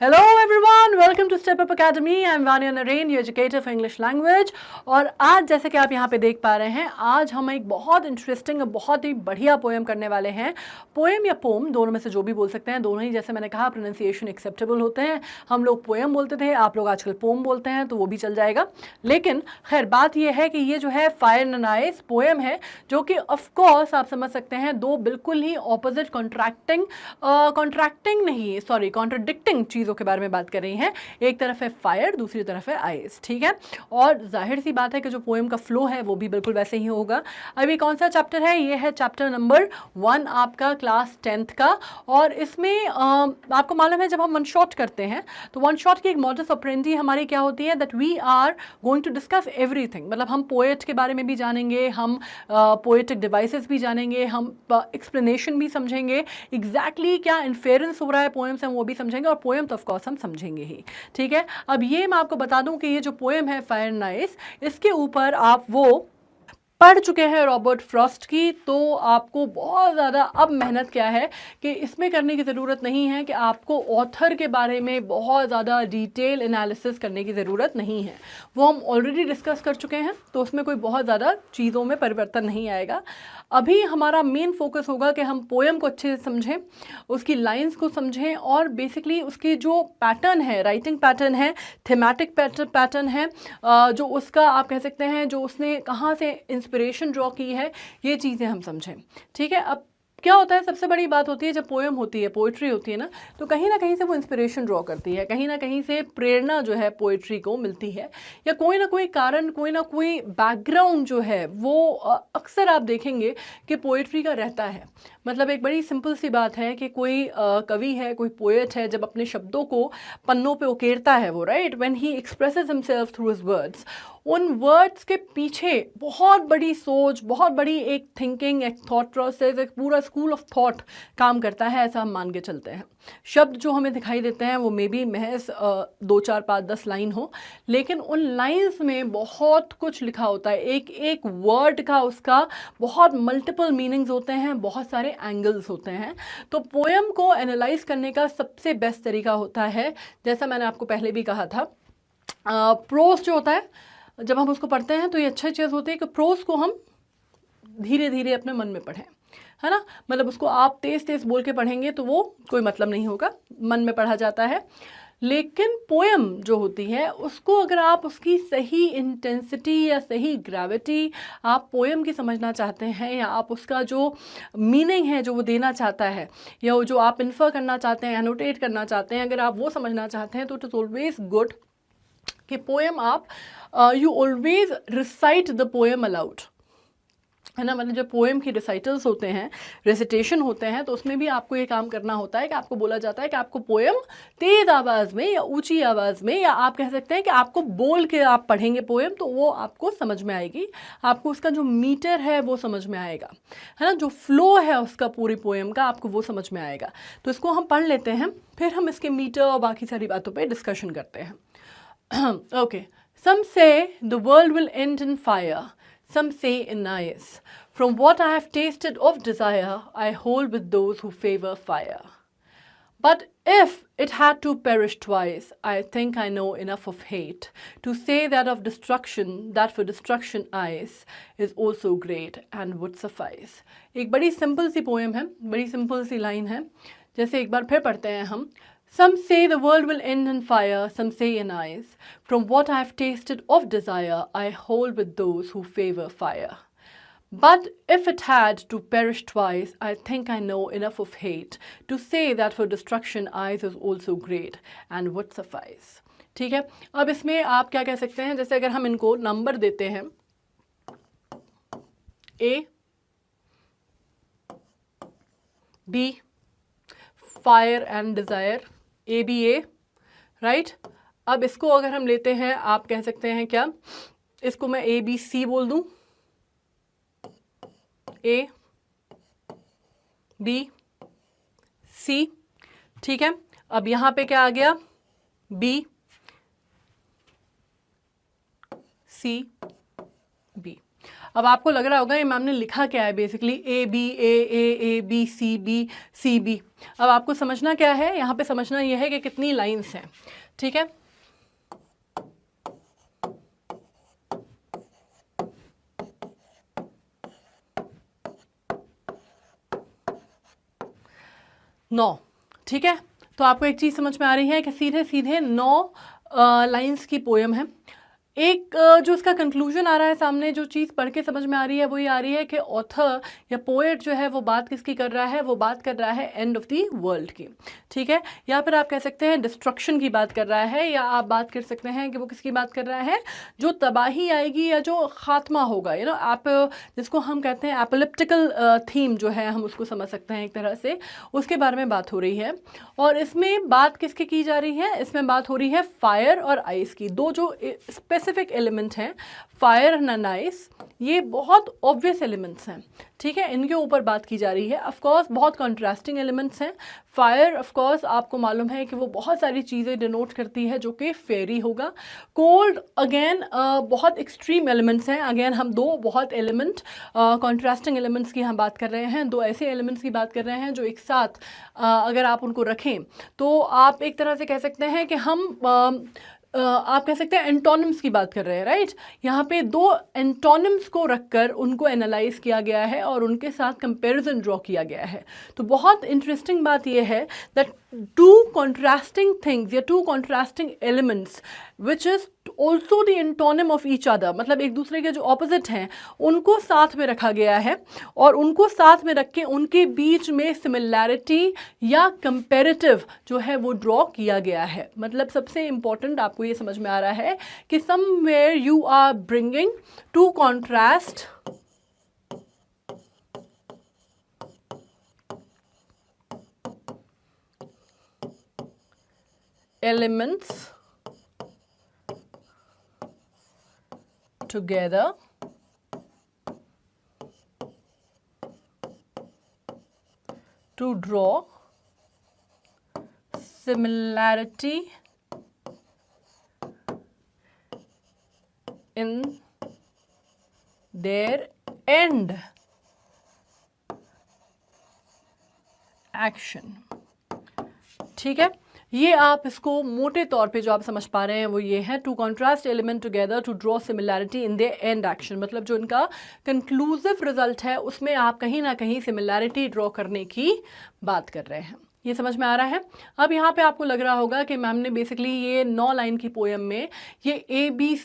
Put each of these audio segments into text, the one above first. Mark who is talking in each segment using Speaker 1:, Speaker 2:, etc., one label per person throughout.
Speaker 1: Hello everyone, welcome to Step Up Academy. I'm Vania Narain, your educator for English language. और आज जैसे कि आप यहाँ पे देख पा रहे हैं, आज हम एक बहुत इंटरेस्टिंग और बहुत ही बढ़िया पोएम करने वाले हैं. पोएम या पोम दोनों में से जो भी बोल सकते हैं, दोनों ही जैसे मैंने कहा प्रोनाउंसिएशन एक्सेप्टेबल होते हैं. हम लोग पोएम बोलते थे, आप लोग आजकल पोम बोलते हैं, तो वो भी चल जाएगा. लेकिन खैर बात ये है कि ये जो है फायर एंड आइस पोएम है, जो कि ऑफकोर्स आप समझ सकते हैं दो बिल्कुल ही ऑपोजिट कॉन्ट्राडिक्टिंग चीज़ों के बारे में बात कर रही हैं. एक तरफ है फायर, दूसरी तरफ है आइस. ठीक है, और जाहिर सी बात है कि जो पोएम का फ्लो है वो भी बिल्कुल वैसे ही होगा. अभी कौन सा चैप्टर है? ये है चैप्टर नंबर 1 आपका क्लास 10th का. और इसमें आपको मालूम है जब हम वन शॉट करते हैं तो वन शॉट की एक मॉडस ऑपरेंडी हमारी क्या होती है, that we are going to discuss everything. मतलब हम पोएट के बारे में भी जानेंगे, हम पोएटिक डिवाइसेस भी जानेंगे, हम एक्सप्लेनेशन भी समझेंगे, एग्जैक्टली क्या इन्फेरेंस हो रहा है पोएम से हम वो भी समझेंगे, और पोएम तो ऑफकोर्स हम समझेंगे ही. ठीक है, अब ये मैं आपको बता दूं कि ये जो पोएम है फायर एंड आइस, इसके ऊपर आप वो पढ़ चुके हैं रॉबर्ट फ्रॉस्ट की, तो आपको बहुत ज़्यादा अब मेहनत क्या है कि इसमें करने की ज़रूरत नहीं है कि आपको ऑथर के बारे में बहुत ज़्यादा डिटेल एनालिसिस करने की ज़रूरत नहीं है. वो हम ऑलरेडी डिस्कस कर चुके हैं, तो उसमें कोई बहुत ज़्यादा चीज़ों में परिवर्तन नहीं आएगा. अभी हमारा मेन फोकस होगा कि हम पोएम को अच्छे से समझें, उसकी लाइंस को समझें, और बेसिकली उसकी जो पैटर्न है, राइटिंग पैटर्न है, थीमेटिक पैटर्न है, जो उसका आप कह सकते हैं जो उसने कहाँ से इंस्पिरेशन ड्रॉ की है, ये चीज़ें हम समझें. ठीक है, अब क्या होता है, सबसे बड़ी बात होती है जब पोएम होती है, पोइट्री होती है ना, तो कहीं ना कहीं से वो इंस्पिरेशन ड्रॉ करती है, कहीं ना कहीं से प्रेरणा जो है पोइट्री को मिलती है, या कोई ना कोई कारण, कोई ना कोई बैकग्राउंड जो है वो अक्सर आप देखेंगे कि पोइट्री का रहता है. मतलब एक बड़ी सिंपल सी बात है कि कोई कवि है, कोई पोएट है, जब अपने शब्दों को पन्नों पे उकेरता है वो, right, when he expresses himself through his words, उन वर्ड्स के पीछे बहुत बड़ी सोच, बहुत बड़ी एक थिंकिंग, एक थॉट प्रोसेस, एक पूरा स्कूल ऑफ थॉट काम करता है, ऐसा हम मान के चलते हैं. शब्द जो हमें दिखाई देते हैं वो मे बी महज 2, 4, 5, 10 लाइन हो, लेकिन उन लाइंस में बहुत कुछ लिखा होता है. एक एक वर्ड का उसका बहुत मल्टीपल मीनिंग्स होते हैं, बहुत सारे एंगल्स होते हैं. तो पोएम को एनालाइज करने का सबसे बेस्ट तरीका होता है, जैसा मैंने आपको पहले भी कहा था, प्रोस जो होता है, जब हम उसको पढ़ते हैं तो ये अच्छी चीज़ होती है कि प्रोस को हम धीरे धीरे अपने मन में पढ़ें, है ना. मतलब उसको आप तेज़ तेज़ बोल के पढ़ेंगे तो वो कोई मतलब नहीं होगा, मन में पढ़ा जाता है. लेकिन पोएम जो होती है उसको अगर आप उसकी सही इंटेंसिटी या सही ग्रेविटी आप पोएम की समझना चाहते हैं, या आप उसका जो मीनिंग है जो वो देना चाहता है, या वो जो आप इन्फर करना चाहते हैं, एनोटेट करना चाहते हैं, अगर आप वो समझना चाहते हैं, तो इट इज़ ऑलवेज गुड कि पोएम आप you always recite the poem allowed, है ना. मतलब जब पोएम की रिसाइटल्स होते हैं, रेसिटेशन होते हैं, तो उसमें भी आपको ये काम करना होता है कि आपको बोला जाता है कि आपको पोएम तेज़ आवाज़ में या ऊंची आवाज़ में, या आप कह सकते हैं कि आपको बोल के आप पढ़ेंगे पोएम तो वो आपको समझ में आएगी, आपको उसका जो मीटर है वो समझ में आएगा, है ना, जो फ्लो है उसका पूरी पोएम का आपको वो समझ में आएगा. तो इसको हम पढ़ लेते हैं, फिर हम इसके मीटर और बाकी सारी बातों पर डिस्कशन करते हैं. Okay. Some say the world will end in fire, some say in ice. From what I have tasted of desire, I hold with those who favor fire. But if it had to perish twice, I think I know enough of hate to say that of destruction, that for destruction ice is also great and would suffice. एक बड़ी simple सी poem है, बड़ी simple सी line है. जैसे एक बार फिर पढ़ते हैं हम. Some say the world will end in fire, some say in ice. From what I have tasted of desire, I hold with those who favor fire. But if it had to perish twice, I think I know enough of hate to say that for destruction ice is also great and would suffice. ठीक है, अब इसमें आप क्या कह सकते हैं, जैसे अगर हम इनको नंबर देते हैं, A, B, fire and desire, A B A, right. अब इसको अगर हम लेते हैं, आप कह सकते हैं क्या, इसको मैं A B C बोल दूं, A B C. ठीक है, अब यहाँ पे क्या आ गया, B C B. अब आपको लग रहा होगा ये मैम ने लिखा क्या है, basically A B, A, A, B, C, B, C, B। अब आपको समझना क्या है, यहाँ पे समझना ये है कि कितनी लाइंस हैं, ठीक है। नौ, ठीक है। तो आपको एक चीज़ समझ में आ रही है कि सीधे सीधे 9 लाइंस की पोएम है। एक जो इसका कंक्लूजन आ रहा है सामने, जो चीज़ पढ़ के समझ में आ रही है वो ये आ रही है कि ऑथर या पोएट जो है वो बात किसकी कर रहा है, वो बात कर रहा है एंड ऑफ द वर्ल्ड की, ठीक है। या फिर आप कह सकते हैं डिस्ट्रक्शन की बात कर रहा है, या आप बात कर सकते हैं कि वो किसकी बात कर रहा है, जो तबाही आएगी या जो खात्मा होगा, यू नो, आप जिसको हम कहते हैं एपोलिप्टिकल थीम जो है, हम उसको समझ सकते हैं एक तरह से, उसके बारे में बात हो रही है। और इसमें बात किसकी की जा रही है, इसमें बात हो रही है फायर और आइस की। दो जो स्पेसिफिक एलिमेंट हैं, फायर एंड आइस, ये बहुत ऑब्वियस एलिमेंट्स हैं, ठीक है, इनके ऊपर बात की जा रही है। ऑफ कोर्स बहुत कॉन्ट्रास्टिंग एलिमेंट्स हैं। फायर ऑफ कोर्स आपको मालूम है कि वो बहुत सारी चीज़ें डिनोट करती है जो कि फेरी होगा। कोल्ड अगेन बहुत एक्सट्रीम एलिमेंट्स हैं। अगेन हम दो बहुत एलिमेंट कॉन्ट्रास्टिंग एलिमेंट्स की हम बात कर रहे हैं, दो ऐसे एलिमेंट्स की बात कर रहे हैं जो एक साथ अगर आप उनको रखें तो आप एक तरह से कह सकते हैं कि हम आप कह सकते हैं एंटोनिम्स की बात कर रहे हैं, राइट। यहाँ पे दो एंटोनिम्स को रखकर उनको एनालाइज किया गया है और उनके साथ कंपैरिजन ड्रॉ किया गया है। तो बहुत इंटरेस्टिंग बात यह है दैट टू कॉन्ट्रास्टिंग थिंग्स या to contrasting elements which is also the antonym of each other, मतलब एक दूसरे के जो ऑपोजिट हैं उनको साथ में रखा गया है और उनको साथ में रख के उनके बीच में सिमिलैरिटी या कंपैरेटिव जो है वो ड्रॉ किया गया है। मतलब सबसे इंपॉर्टेंट आपको ये समझ में आ रहा है कि somewhere you are bringing two contrast elements together to draw similarity in their end action, ठीक है। ये आप इसको मोटे तौर पे जो आप समझ पा रहे हैं वो ये है, two contrast element together to draw similarity in their end action, मतलब जो इनका कंक्लूसिव रिजल्ट है उसमें आप कहीं ना कहीं सिमिलैरिटी ड्रॉ करने की बात कर रहे हैं। ये समझ में आ रहा है। अब यहाँ पे आपको लग रहा होगा कि मैम ने बेसिकली ये 9 लाइन की पोएम में ये A B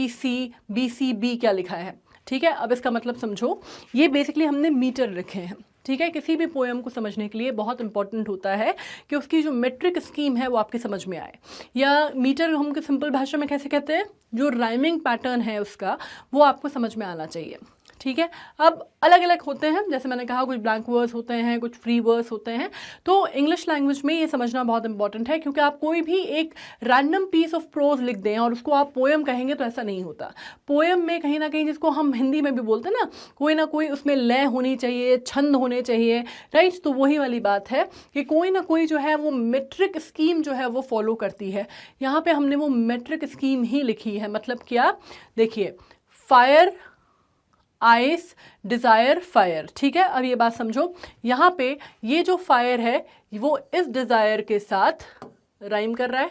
Speaker 1: C B C B क्या लिखा है, ठीक है। अब इसका मतलब समझो, ये बेसिकली हमने मीटर रखे हैं, ठीक है। किसी भी पोएम को समझने के लिए बहुत इंपॉर्टेंट होता है कि उसकी जो मेट्रिक स्कीम है वो आपके समझ में आए, या मीटर हम सिंपल भाषा में कैसे कहते हैं, जो राइमिंग पैटर्न है उसका वो आपको समझ में आना चाहिए, ठीक है। अब अलग अलग होते हैं, जैसे मैंने कहा कुछ ब्लैंक वर्स होते हैं, कुछ फ्री वर्स होते हैं। तो इंग्लिश लैंग्वेज में ये समझना बहुत इंपॉर्टेंट है, क्योंकि आप कोई भी एक रैंडम पीस ऑफ प्रोज लिख दें और उसको आप पोएम कहेंगे तो ऐसा नहीं होता। पोएम में कहीं ना कहीं, जिसको हम हिंदी में भी बोलते हैं ना कोई उसमें लय होनी चाहिए, छंद होने चाहिए, राइट। तो वही वाली बात है कि कोई ना कोई जो है वो मेट्रिक स्कीम जो है वो फॉलो करती है। यहाँ पे हमने वो मेट्रिक स्कीम ही लिखी है। मतलब क्या, देखिए, फायर आइस डिज़ायर फायर, ठीक है। अब ये बात समझो, यहाँ पे ये जो फायर है वो इस डिज़ायर के साथ राइम कर रहा है,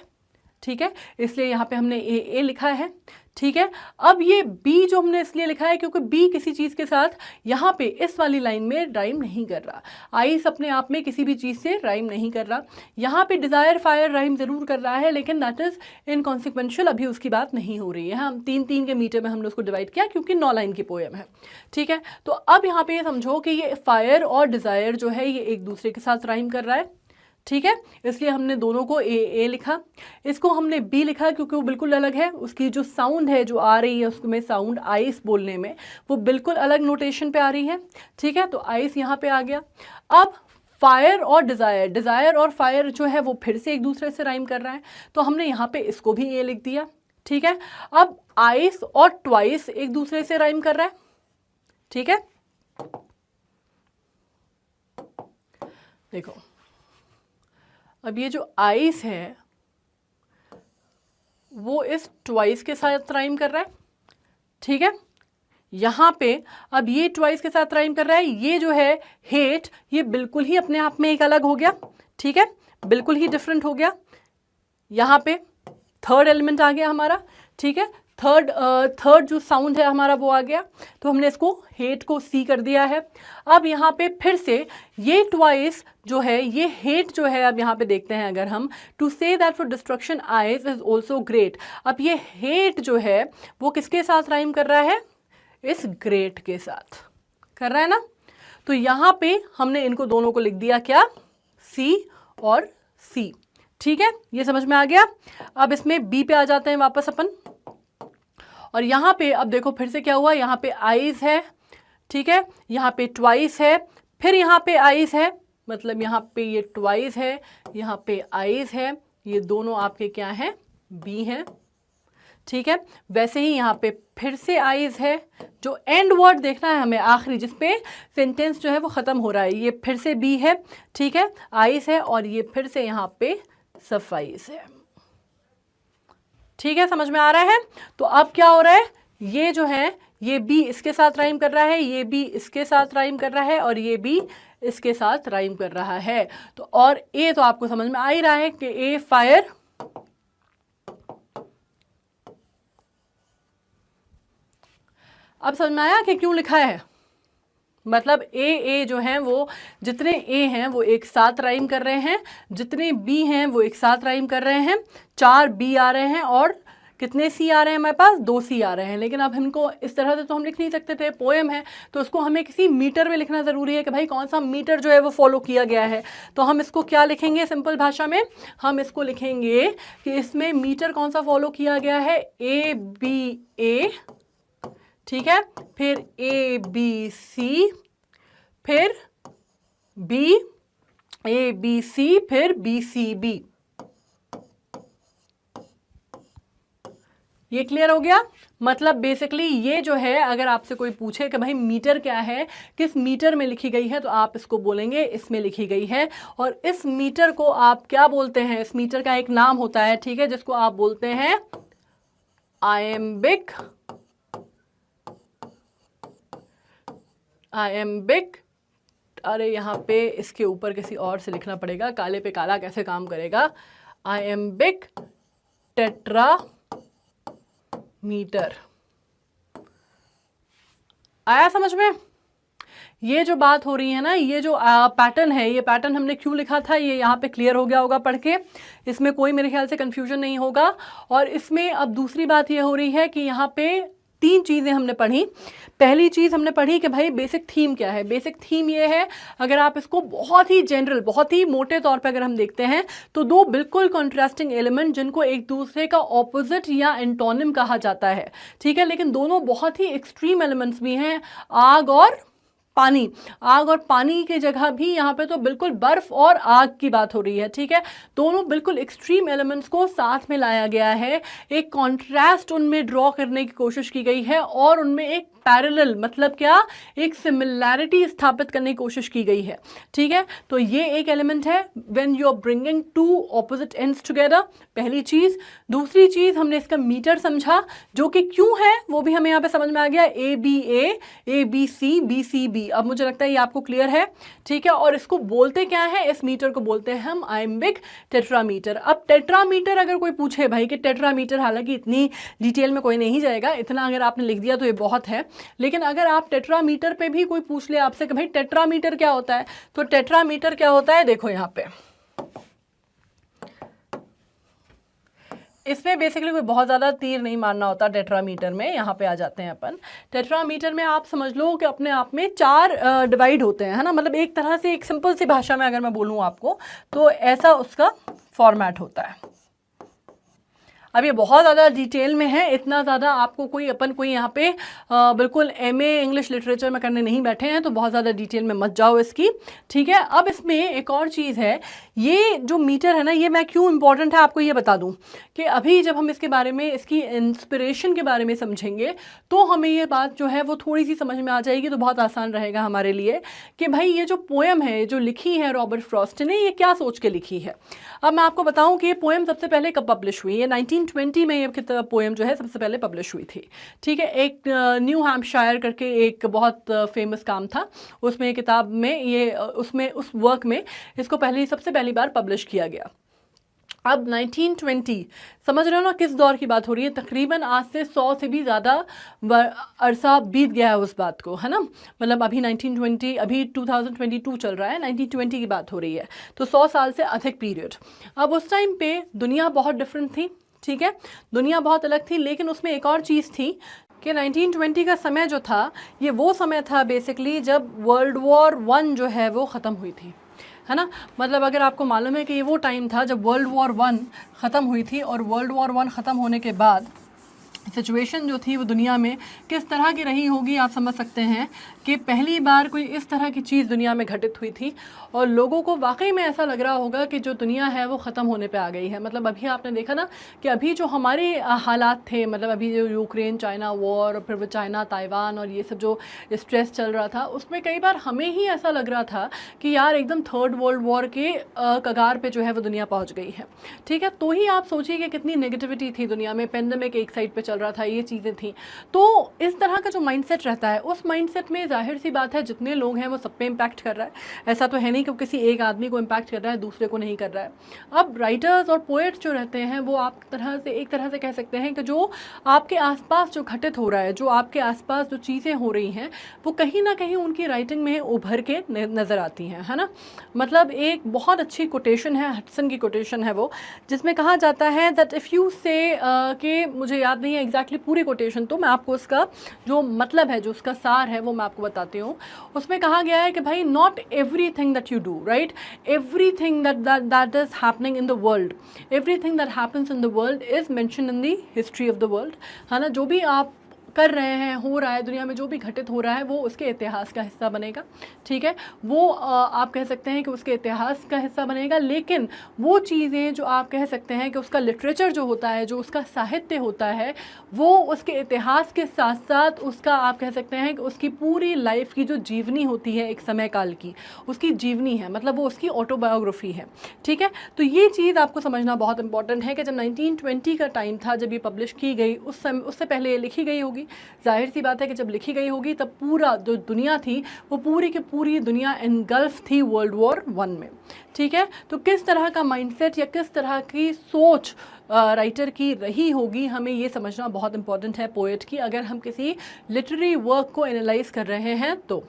Speaker 1: ठीक है, इसलिए यहाँ पे हमने ए लिखा है, ठीक है। अब ये बी जो हमने इसलिए लिखा है क्योंकि बी किसी चीज़ के साथ यहाँ पे इस वाली लाइन में राइम नहीं कर रहा। आइस अपने आप में किसी भी चीज़ से राइम नहीं कर रहा। यहाँ पे डिज़ायर फायर राइम ज़रूर कर रहा है, लेकिन दैट इज़ इनकॉन्सिक्वेंशियल, अभी उसकी बात नहीं हो रही है। हम 3-3 के मीटर में हमने उसको डिवाइड किया क्योंकि 9 लाइन की पोएम है, ठीक है। तो अब यहाँ पे ये समझो कि ये फायर और डिज़ायर जो है ये एक दूसरे के साथ राइम कर रहा है, ठीक है, इसलिए हमने दोनों को ए लिखा। इसको हमने बी लिखा क्योंकि वो बिल्कुल अलग है, उसकी जो साउंड है जो आ रही है उसमें साउंड आइस बोलने में वो बिल्कुल अलग नोटेशन पे आ रही है, ठीक है। तो आइस यहाँ पे आ गया। अब फायर और डिज़ायर और फायर जो है वो फिर से एक दूसरे से राइम कर रहा है, तो हमने यहाँ पे इसको भी ए लिख दिया, ठीक है। अब आइस और ट्वाइस एक दूसरे से राइम कर रहा है, ठीक है। देखो, अब ये जो आइस है वो इस ट्वाइस के साथ राइम कर रहा है, ठीक है। यहाँ पे अब ये ट्वाइस के साथ राइम कर रहा है, ये जो है हेट, ये बिल्कुल ही अपने आप में एक अलग हो गया, ठीक है, बिल्कुल ही डिफरेंट हो गया। यहाँ पे थर्ड एलिमेंट आ गया हमारा, ठीक है, थर्ड जो साउंड है हमारा वो आ गया, तो हमने इसको हेट को सी कर दिया है। अब यहाँ पे फिर से ये ट्वाइस जो है, ये हेट जो है, अब यहाँ पे देखते हैं अगर हम, to say that for destruction ice is also great. अब ये हेट जो है वो किसके साथ राइम कर रहा है, इस ग्रेट के साथ कर रहा है ना। तो यहाँ पे हमने इनको दोनों को लिख दिया क्या, सी और सी, ठीक है, ये समझ में आ गया। अब इसमें बी पे आ जाते हैं वापस अपन, और यहाँ पे अब देखो फिर से क्या हुआ, यहाँ पे आइज है, ठीक है, यहाँ पे ट्वाइस है, फिर यहाँ पे आइज है, मतलब यहाँ पे ये ट्वाइस है, यहाँ पे आइज है, ये दोनों आपके क्या हैं, बी हैं, ठीक है। वैसे ही यहाँ पे फिर से आइज है, जो एंड वर्ड देखना है हमें आखिरी, जिसपे सेंटेंस जो है वो ख़त्म हो रहा है, ये फिर से बी है, ठीक है, आइज है, और ये फिर से यहाँ पे सफाइस है, ठीक है, समझ में आ रहा है। तो अब क्या हो रहा है, ये जो है ये बी इसके साथ राइम कर रहा है, ये बी इसके साथ राइम कर रहा है, और ये बी इसके साथ राइम कर रहा है। तो और ए तो आपको समझ में आ ही रहा है कि ए फायर, अब समझ में आया कि क्यों लिखा है, मतलब ए जो हैं वो जितने ए हैं वो एक साथ राइम कर रहे हैं, जितने बी हैं वो एक साथ राइम कर रहे हैं, 4 बी आ रहे हैं और कितने सी आ रहे हैं हमारे पास, 2 सी आ रहे हैं। लेकिन अब हमको इस तरह से तो हम लिख नहीं सकते थे, पोएम है तो उसको हमें किसी मीटर में लिखना ज़रूरी है कि भाई कौन सा मीटर जो है वो फॉलो किया गया है। तो हम इसको क्या लिखेंगे सिंपल भाषा में, हम इसको लिखेंगे कि इसमें मीटर कौन सा फॉलो किया गया है, ए बी ए, ठीक है, फिर ए बी सी, फिर बी, ए बी सी, फिर बी सी बी। ये क्लियर हो गया। मतलब बेसिकली ये जो है, अगर आपसे कोई पूछे कि भाई मीटर क्या है, किस मीटर में लिखी गई है, तो आप इसको बोलेंगे इसमें लिखी गई है। और इस मीटर को आप क्या बोलते हैं, इस मीटर का एक नाम होता है, ठीक है, जिसको आप बोलते हैं आयम्बिक, आयम्बिक, अरे यहाँ पे इसके ऊपर किसी और से लिखना पड़ेगा, काले पे काला कैसे काम करेगा, आयम्बिक टेट्रा मीटर। आया समझ में। ये जो बात हो रही है ना, ये जो पैटर्न है, ये पैटर्न हमने क्यों लिखा था, ये यहाँ पे क्लियर हो गया होगा पढ़ के, इसमें कोई मेरे ख्याल से कंफ्यूजन नहीं होगा। और इसमें अब दूसरी बात ये हो रही है कि यहाँ पे 3 चीज़ें हमने पढ़ी। पहली चीज़ हमने पढ़ी कि भाई बेसिक थीम क्या है। बेसिक थीम ये है, अगर आप इसको बहुत ही जनरल, बहुत ही मोटे तौर पे अगर हम देखते हैं तो 2 बिल्कुल कॉन्ट्रास्टिंग एलिमेंट जिनको एक दूसरे का ऑपोजिट या एंटोनिम कहा जाता है, ठीक है, लेकिन दोनों बहुत ही एक्सट्रीम एलिमेंट्स भी हैं, आग और पानी। आग और पानी की जगह भी यहाँ पे तो बिल्कुल बर्फ और आग की बात हो रही है, ठीक है। दोनों बिल्कुल एक्सट्रीम एलिमेंट्स को साथ में लाया गया है, एक कॉन्ट्रास्ट उनमें ड्रॉ करने की कोशिश की गई है और उनमें एक पैरेलल, मतलब क्या, एक सिमिलैरिटी स्थापित करने की कोशिश की गई है, ठीक है। तो ये एक एलिमेंट है, when you are bringing 2 opposite ends together, पहली चीज़। दूसरी चीज़ हमने इसका मीटर समझा, जो कि क्यों है वो भी हमें यहाँ पे समझ में आ गया, A B C, B C B. अब मुझे लगता है ये आपको क्लियर है, ठीक है। और इसको बोलते क्या है, इस मीटर को बोलते हैं हम आयम्बिक टेट्रामीटर। अब टेट्रामीटर अगर कोई पूछे भाई कि टेट्रामीटर, हालांकि इतनी डिटेल में कोई नहीं जाएगा, इतना अगर आपने लिख दिया तो ये बहुत है, लेकिन अगर आप टेट्रामीटर पे भी कोई पूछ ले आपसे कि भाई टेट्रामीटर क्या होता है, तो टेट्रामीटर क्या होता है, देखो यहाँ पे इसमें बेसिकली कोई बहुत ज़्यादा तीर नहीं मारना होता टेट्रामीटर में। यहाँ पे आ जाते हैं अपन। टेट्रामीटर में आप समझ लो कि अपने आप में 4 डिवाइड होते हैं, है ना, मतलब एक तरह से, एक सिंपल सी भाषा में अगर मैं बोलूँ आपको तो ऐसा उसका फॉर्मेट होता है। अब ये बहुत ज़्यादा डिटेल में है, इतना ज़्यादा आपको कोई यहाँ पे बिल्कुल MA इंग्लिश लिटरेचर में करने नहीं बैठे हैं, तो बहुत ज़्यादा डिटेल में मत जाओ इसकी, ठीक है। अब इसमें एक और चीज़ है, ये जो मीटर है ना, ये मैं क्यों इम्पॉर्टेंट है आपको ये बता दूं कि अभी जब हम इसके बारे में, इसकी इंस्पिरेशन के बारे में समझेंगे तो हमें ये बात जो है वो थोड़ी सी समझ में आ जाएगी, तो बहुत आसान रहेगा हमारे लिए कि भाई ये जो पोएम है, जो लिखी है रॉबर्ट फ्रॉस्ट ने, ये क्या सोच के लिखी है। अब मैं आपको बताऊं कि ये पोएम सबसे पहले कब पब्लिश हुई है, 19 1920 में ये किताब पोएम जो है सबसे पहले पब्लिश हुई थी। ठीक है, एक न्यू हैम्पशायर करके एक बहुत फेमस काम था, उसमें किताब में ये उसमें उस वर्क में इसको सबसे पहली बार पब्लिश किया गया। अब 1920 समझ रहे हो ना किस दौर की बात हो रही है, तकरीबन आज से 100 से भी ज़्यादा अरसा बीत गया है उस बात को, है ना। मतलब अभी 1920, अभी 2022 चल रहा है, 1920 की बात हो रही है, तो 100 साल से अधिक पीरियड। अब उस टाइम पे दुनिया बहुत डिफरेंट थी, ठीक है, दुनिया बहुत अलग थी, लेकिन उसमें एक और चीज़ थी कि 1920 का समय जो था ये वो समय था बेसिकली जब वर्ल्ड वॉर 1 जो है वो ख़त्म हुई थी, है ना। मतलब अगर आपको मालूम है कि ये वो टाइम था जब वर्ल्ड वॉर 1 ख़त्म हुई थी, और वर्ल्ड वॉर 1 ख़त्म होने के बाद सिचुएशन जो थी वो दुनिया में किस तरह की रही होगी, आप समझ सकते हैं कि पहली बार कोई इस तरह की चीज़ दुनिया में घटित हुई थी, और लोगों को वाकई में ऐसा लग रहा होगा कि जो दुनिया है वो ख़त्म होने पे आ गई है। मतलब अभी आपने देखा ना कि अभी जो हमारे हालात थे, मतलब अभी जो यूक्रेन चाइना वॉर, और फिर वो चाइना ताइवान और ये सब जो स्ट्रेस चल रहा था, उसमें कई बार हमें ही ऐसा लग रहा था कि यार एकदम थर्ड वर्ल्ड वॉर के कगार पे जो है वो दुनिया पहुंच गई है। ठीक है, तो ही आप सोचिए कि कितनी नेगेटिविटी थी दुनिया में, पेंडेमिक एक साइड पे चल रहा था, ये चीज़ें थी। तो इस तरह का जो माइंडसेट रहता है, उस माइंडसेट में जाहिर सी बात है जितने लोग हैं वो सब पे इम्पैक्ट कर रहा है। ऐसा तो है नहीं कि किसी एक आदमी को इम्पैक्ट कर रहा है, दूसरे को नहीं कर रहा है। अब राइटर्स और पोएट्स जो रहते हैं वो आप एक तरह से कह सकते हैं कि जो आपके आसपास जो घटित हो रहा है, जो आपके आसपास जो चीज़ें हो रही हैं, वो कहीं ना कहीं उनकी राइटिंग में उभर के नज़र आती हैं, है ना। मतलब एक बहुत अच्छी कोटेशन है, हडसन की कोटेशन है वो, जिसमें कहा जाता है दैट इफ़ यू से कि मुझे याद नहीं है एग्जैक्टली पूरी कोटेशन, तो मैं आपको उसका जो मतलब है, जो उसका सार है वो मैं आपको बताती हूँ। उसमें कहा गया है कि भाई not every thing that you do, right, every thing that is happening in the world, every thing that happens in the world is mention in the history of the world, है ना। जो भी आप कर रहे हैं, हो रहा है दुनिया में, जो भी घटित हो रहा है, वो उसके इतिहास का हिस्सा बनेगा। ठीक है, वो आप कह सकते हैं कि उसके इतिहास का हिस्सा बनेगा। लेकिन वो चीज़ें जो आप कह सकते हैं कि उसका लिटरेचर जो होता है, जो उसका साहित्य होता है, वो उसके इतिहास के साथ साथ उसका आप कह सकते हैं कि उसकी पूरी लाइफ की जो जीवनी होती है, एक समय काल की उसकी जीवनी है, मतलब वो उसकी ऑटोबायोग्राफी है। ठीक है, तो ये चीज़ आपको समझना बहुत इंपॉर्टेंट है कि जब 1920 का टाइम था, जब ये पब्लिश की गई, उस समय उससे पहले ये लिखी गई होगी। जाहिर सी बात है कि जब लिखी गई होगी तब पूरा जो दुनिया थी वो पूरी की पूरी दुनिया एनगल्फ थी वर्ल्ड वॉर 1 में। ठीक है, तो किस तरह का माइंडसेट या किस तरह की सोच राइटर की रही होगी, हमें ये समझना बहुत इंपॉर्टेंट है पोएट की, अगर हम किसी लिटरेरी वर्क को एनालाइज कर रहे हैं तो।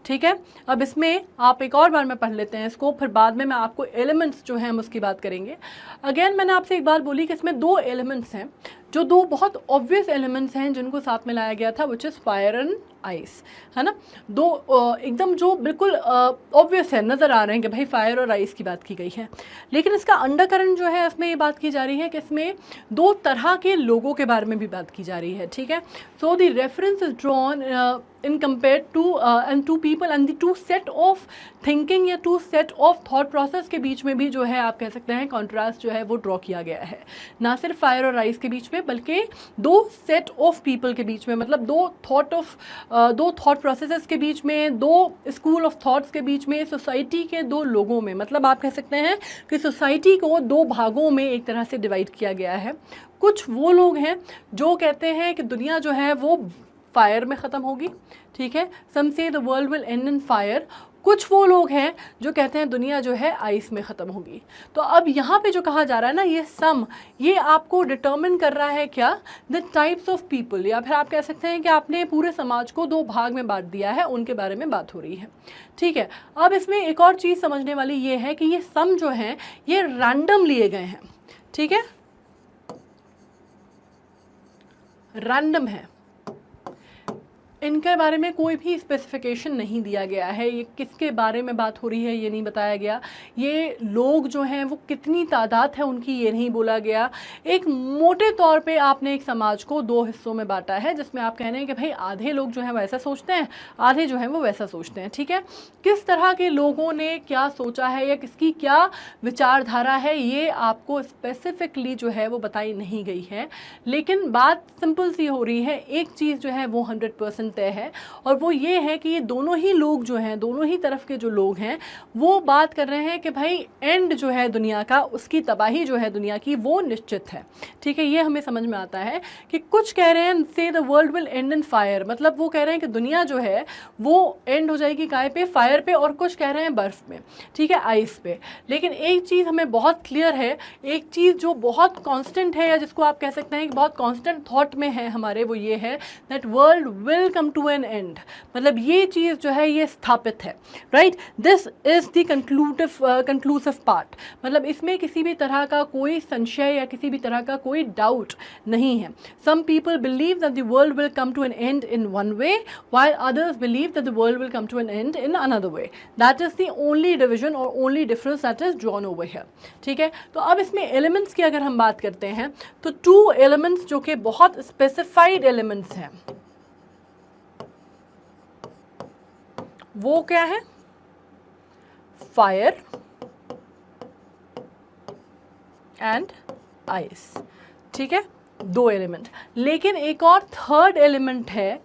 Speaker 1: ठीक है, अब इसमें आप एक और बार में पढ़ लेते हैं इसको, फिर बाद में मैं आपको एलिमेंट्स जो हैं हम उसकी बात करेंगे। अगेन मैंने आपसे एक बात बोली कि इसमें 2 एलिमेंट्स हैं, जो 2 बहुत ऑब्वियस एलिमेंट्स हैं जिनको साथ में लाया गया था, which is fire and ice, है ना। 2 एकदम जो बिल्कुल ऑब्वियस है, नज़र आ रहे हैं कि भाई फायर और आइस की बात की गई है। लेकिन इसका अंडरकरंट जो है इसमें ये बात की जा रही है कि इसमें 2 तरह के लोगों के बारे में भी बात की जा रही है। ठीक है, so the reference is drawn in compared to and 2 people and the 2 set of thinking या 2 set of thought process के बीच में भी जो है आप कह सकते हैं कॉन्ट्रास्ट जो है वो ड्रॉ किया गया है, ना सिर्फ फायर और राइस के बीच में बल्कि 2 सेट ऑफ पीपल के बीच में, मतलब 2 थॉट प्रोसेसेस के बीच में, 2 स्कूल ऑफ थॉट्स के बीच में, सोसाइटी के 2 लोगों में। मतलब आप कह सकते हैं कि सोसाइटी को 2 भागों में एक तरह से डिवाइड किया गया है। कुछ वो लोग हैं जो कहते हैं कि दुनिया जो है वो फायर में ख़त्म होगी। ठीक है, सम say the world will end in fire. कुछ वो लोग हैं जो कहते हैं दुनिया जो है आइस में ख़त्म होगी। तो अब यहाँ पे जो कहा जा रहा है ना, ये सम, ये आपको डिटर्मिन कर रहा है क्या, द टाइप्स ऑफ पीपल, या फिर आप कह सकते हैं कि आपने पूरे समाज को 2 भाग में बांट दिया है, उनके बारे में बात हो रही है। ठीक है, अब इसमें एक और चीज़ समझने वाली ये है कि ये सम जो हैं ये रैंडम लिए गए हैं। ठीक है, रैंडम है, इनके बारे में कोई भी स्पेसिफिकेशन नहीं दिया गया है, ये किसके बारे में बात हो रही है ये नहीं बताया गया, ये लोग जो हैं वो कितनी तादाद है उनकी ये नहीं बोला गया। एक मोटे तौर पे आपने एक समाज को 2 हिस्सों में बांटा है, जिसमें आप कह रहे हैं कि भाई आधे लोग जो हैं वैसा सोचते हैं, आधे जो हैं वो वैसा सोचते हैं। ठीक है, किस तरह के लोगों ने क्या सोचा है या किसकी क्या विचारधारा है, ये आपको स्पेसिफिकली जो है वो बताई नहीं गई है। लेकिन बात सिंपल सी हो रही है, एक चीज़ जो है वो 100% डिसीजन तय है, और वो ये है कि ये दोनों ही लोग जो हैं, दोनों ही तरफ के जो लोग हैं, वो बात कर रहे हैं कि भाई एंड जो है दुनिया का, उसकी तबाही जो है दुनिया की, वो निश्चित है। ठीक है, ये हमें समझ में आता है कि कुछ कह रहे हैं से the world will end in fire, मतलब वो कह रहे हैं कि दुनिया जो है वो एंड हो जाएगी काय पे, फायर पे, और कुछ कह रहे हैं बर्फ़ में, ठीक है, आइस पे। लेकिन एक चीज़ हमें बहुत क्लियर है, एक चीज़ जो बहुत कांस्टेंट है, या जिसको आप कह सकते हैं कि बहुत कांस्टेंट थॉट में है हमारे, वो ये है that world will come to an end, मतलब ये चीज़ जो है ये स्थापित है, right. This is the conclusive part, मतलब इसमें किसी भी तरह का कोई संशय या किसी भी तरह का कोई डाउट नहीं है। Some people believe that the world will come to an end in one way, while others believe that the world will come to an end in another way. That is the only division or only difference that is drawn over here. ठीक है, तो अब इसमें elements की अगर हम बात करते हैं तो 2 एलिमेंट्स जो कि बहुत स्पेसिफाइड एलिमेंट्स हैं, वो क्या है? Fire and ice. ठीक है, 2 एलिमेंट, लेकिन एक और थर्ड एलिमेंट है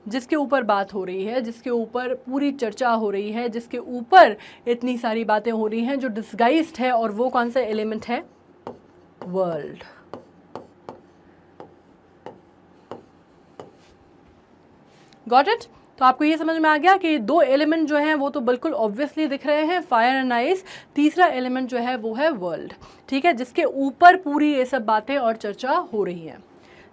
Speaker 1: जिसके ऊपर बात हो रही है, जिसके ऊपर पूरी चर्चा हो रही है, जिसके ऊपर इतनी सारी बातें हो रही हैं, जो डिस्गाइज्ड है, और वो कौन सा एलिमेंट है? वर्ल्ड। Got it? तो आपको ये समझ में आ गया कि 2 एलिमेंट जो हैं वो तो बिल्कुल ऑब्वियसली दिख रहे हैं, फायर एंड आइस। तीसरा एलिमेंट जो है वो है वर्ल्ड, ठीक है, जिसके ऊपर पूरी ये सब बातें और चर्चा हो रही है।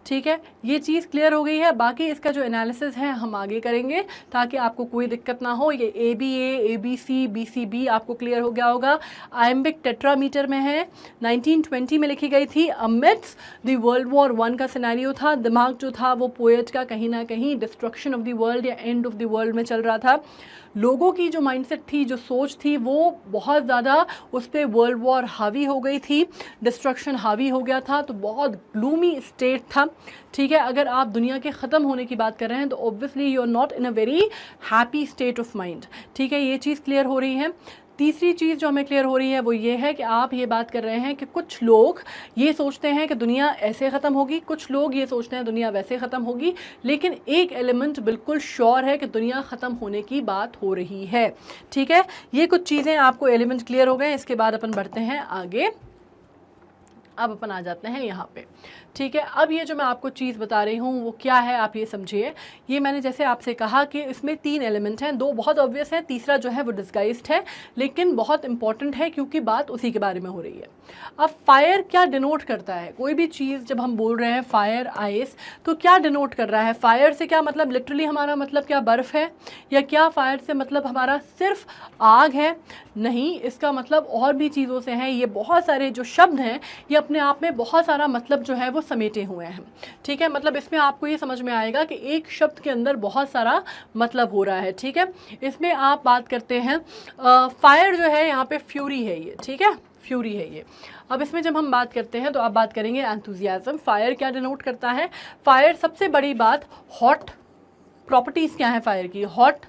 Speaker 1: ठीक है, ये चीज़ क्लियर हो गई है। बाकी इसका जो एनालिसिस है हम आगे करेंगे ताकि आपको कोई दिक्कत ना हो। ये ABA, ABC, BCB आपको क्लियर हो गया होगा। आयम्बिक टेट्रामीटर में है, 1920 में लिखी गई थी। अमिट्स द वर्ल्ड वॉर 1 का सिनेरियो था। दिमाग जो था वो पोएट का कहीं ना कहीं डिस्ट्रक्शन ऑफ द वर्ल्ड या एंड ऑफ द वर्ल्ड में चल रहा था। लोगों की जो माइंडसेट थी, जो सोच थी, वो बहुत ज़्यादा उस पर वर्ल्ड वॉर हावी हो गई थी, डिस्ट्रक्शन हावी हो गया था, तो बहुत ग्लूमी स्टेट था। ठीक है, अगर आप दुनिया के ख़त्म होने की बात कर रहे हैं तो obviously you are not in a very happy state of mind. ठीक है, ये चीज़ क्लियर हो रही है। तीसरी चीज़ जो हमें क्लियर हो रही है वो ये है कि आप ये बात कर रहे हैं कि कुछ लोग ये सोचते हैं कि दुनिया ऐसे ख़त्म होगी, कुछ लोग ये सोचते हैं दुनिया वैसे ख़त्म होगी, लेकिन एक एलिमेंट बिल्कुल श्योर है कि दुनिया ख़त्म होने की बात हो रही है। ठीक है, ये कुछ चीज़ें आपको एलिमेंट क्लियर हो गए। इसके बाद अपन बढ़ते हैं आगे। अब अपन आ जाते हैं यहाँ पे। ठीक है, अब ये जो मैं आपको चीज़ बता रही हूँ वो क्या है, आप ये समझिए। ये मैंने जैसे आपसे कहा कि इसमें 3 एलिमेंट हैं, 2 बहुत ऑब्वियस हैं, तीसरा जो है वो डिस्गाइज्ड है, लेकिन बहुत इंपॉर्टेंट है क्योंकि बात उसी के बारे में हो रही है। अब फायर क्या डिनोट करता है? कोई भी चीज़ जब हम बोल रहे हैं फायर, आइस, तो क्या डिनोट कर रहा है? फायर से क्या मतलब लिटरली हमारा मतलब क्या बर्फ़ है, या क्या फायर से मतलब हमारा सिर्फ आग है? नहीं, इसका मतलब और भी चीज़ों से है। ये बहुत सारे जो शब्द हैं ये अपने आप में बहुत सारा मतलब जो है वो समेटे हुए हैं। ठीक है, मतलब इसमें आपको ये समझ में आएगा कि एक शब्द के अंदर बहुत सारा मतलब हो रहा है। ठीक है, इसमें आप बात करते हैं फायर जो है यहाँ पे फ्यूरी है ये। ठीक है, फ्यूरी है ये। अब इसमें जब हम बात करते हैं तो आप बात करेंगे एंथुजियाज्म। फायर क्या डिनोट करता है? फायर सबसे बड़ी बात हॉट, प्रॉपर्टीज़ क्या है फायर की? हॉट।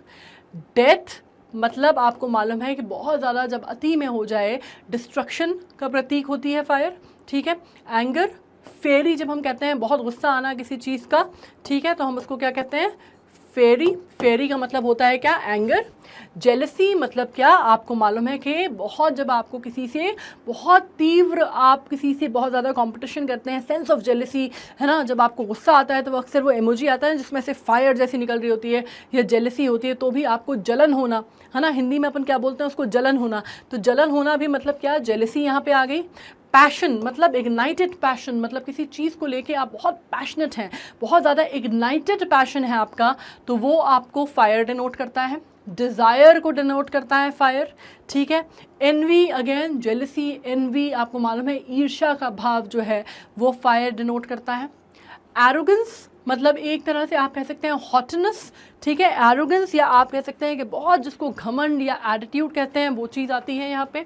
Speaker 1: डेथ, मतलब आपको मालूम है कि बहुत ज़्यादा जब अति में हो जाए, डिस्ट्रक्शन का प्रतीक होती है फायर। ठीक है, एंगर, फेरी, जब हम कहते हैं बहुत गुस्सा आना किसी चीज़ का, ठीक है, तो हम उसको क्या कहते हैं? फेरी। फेरी का मतलब होता है क्या? एंगर। जेलसी मतलब क्या? आपको मालूम है कि बहुत, जब आपको किसी से बहुत तीव्र, आप किसी से बहुत ज़्यादा कंपटीशन करते हैं, सेंस ऑफ जेलसी है ना, जब आपको गुस्सा आता है तो अक्सर वो इमोजी आता है जिसमें से फायर जैसी निकल रही होती है, या जेलसी होती है, तो भी आपको जलन होना है ना, हिंदी में अपन क्या बोलते हैं उसको? जलन होना। तो जलन होना भी मतलब क्या? जेलसी यहाँ पे आ गई। पैशन मतलब इग्नाइटेड पैशन, मतलब किसी चीज़ को लेके आप बहुत पैशनेट हैं, बहुत ज़्यादा इग्नाइटेड पैशन है आपका, तो वो आपको फायर डिनोट करता है। डिज़ायर को डिनोट करता है फायर। ठीक है, एनवी, अगेन जेलसी, एनवी, आपको मालूम है ईर्ष्या का भाव जो है वो फायर डिनोट करता है। एरोगेंस मतलब एक तरह से आप कह सकते हैं हॉटनेस। ठीक है, एरोगेंस, या आप कह सकते हैं कि बहुत, जिसको घमंड या एटीट्यूड कहते हैं, वो चीज़ आती है यहाँ पे।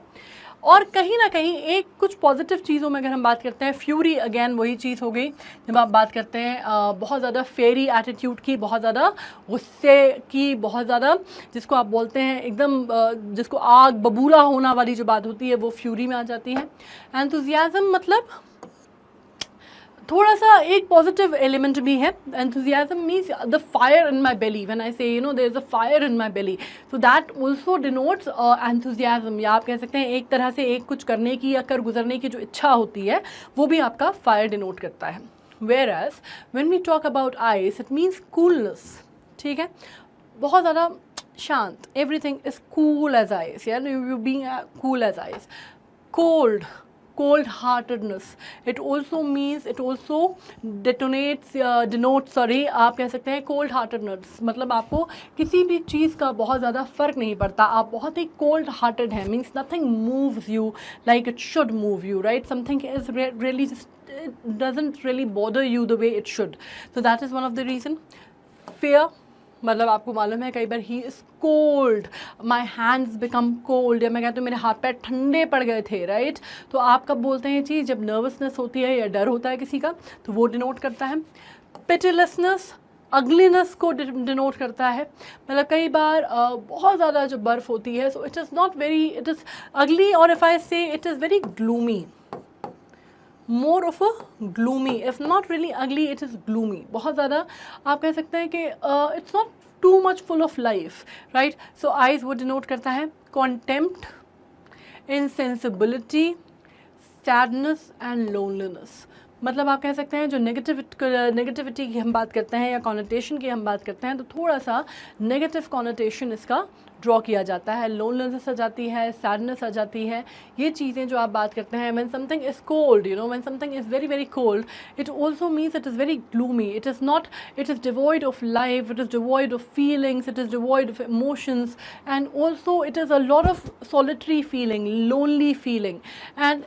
Speaker 1: और कहीं ना कहीं एक कुछ पॉजिटिव चीज़ों में अगर हम बात करते हैं, फ्यूरी, अगेन वही चीज़ हो गई जब आप बात करते हैं बहुत ज़्यादा फेरी एटीट्यूड की, बहुत ज़्यादा गुस्से की, बहुत ज़्यादा जिसको आप बोलते हैं एकदम जिसको आग बबूला होना वाली जो बात होती है वो फ्यूरी में आ जाती है। एंथुजियाज्म मतलब थोड़ा सा एक पॉजिटिव एलिमेंट भी है. Enthusiasm means the fire in my belly. When I say there is a fire in my belly, so that also denotes enthusiasm, या आप कह सकते हैं एक तरह से एक कुछ करने की या कर गुजरने की जो इच्छा होती है वो भी आपका फायर डिनोट करता है. Whereas when we talk about ice, it means coolness. ठीक है, बहुत ज़्यादा शांत. Everything is cool as ice. Yeah, you being cool as ice. Cold-heartedness. It also means, it also denotes आप कह सकते हैं cold-heartedness. मतलब आपको किसी भी चीज़ का बहुत ज़्यादा फ़र्क नहीं पड़ता, आप बहुत ही cold-hearted हैं. Means nothing moves you like it should move you, right? Something is really just, it doesn't really bother you the way it should. So that is one of the reason. Fear, मतलब आपको मालूम है कई बार he is cold, my hands become cold, या मैं कहती हूँ मेरे हाथ पैर ठंडे पड़ गए थे, राइट. तो आप कब बोलते हैं ये चीज़? जब नर्वसनेस होती है या डर होता है किसी का, तो वो डिनोट करता है. पिटिलेसनेस अगलीनेस को डिनोट करता है. मतलब कई बार बहुत ज़्यादा जो बर्फ़ होती है, so it is not very, it is अगली, और इफ़ आई से it is very gloomy, more of a gloomy, if not really ugly, it is gloomy. बहुत ज़्यादा आप कह सकते हैं कि it's not too much full of life, right? So eyes वो denote करता है contempt, insensibility, sadness and loneliness. मतलब आप कह सकते हैं जो नेगेटिविटी की हम बात करते हैं या कॉनोटेशन की हम बात करते हैं, तो थोड़ा सा नेगेटिव कॉनोटेशन इसका ड्रॉ किया जाता है. लोनलीनेस आ जाती है, सैडनेस आ जाती है, ये चीज़ें जो आप बात करते हैं. When something is cold, when something is very very cold, it also means it is very gloomy. It is not, it is devoid of life, it is devoid of feelings, it is devoid of emotions, and also it is a lot of solitary feeling, lonely feeling, and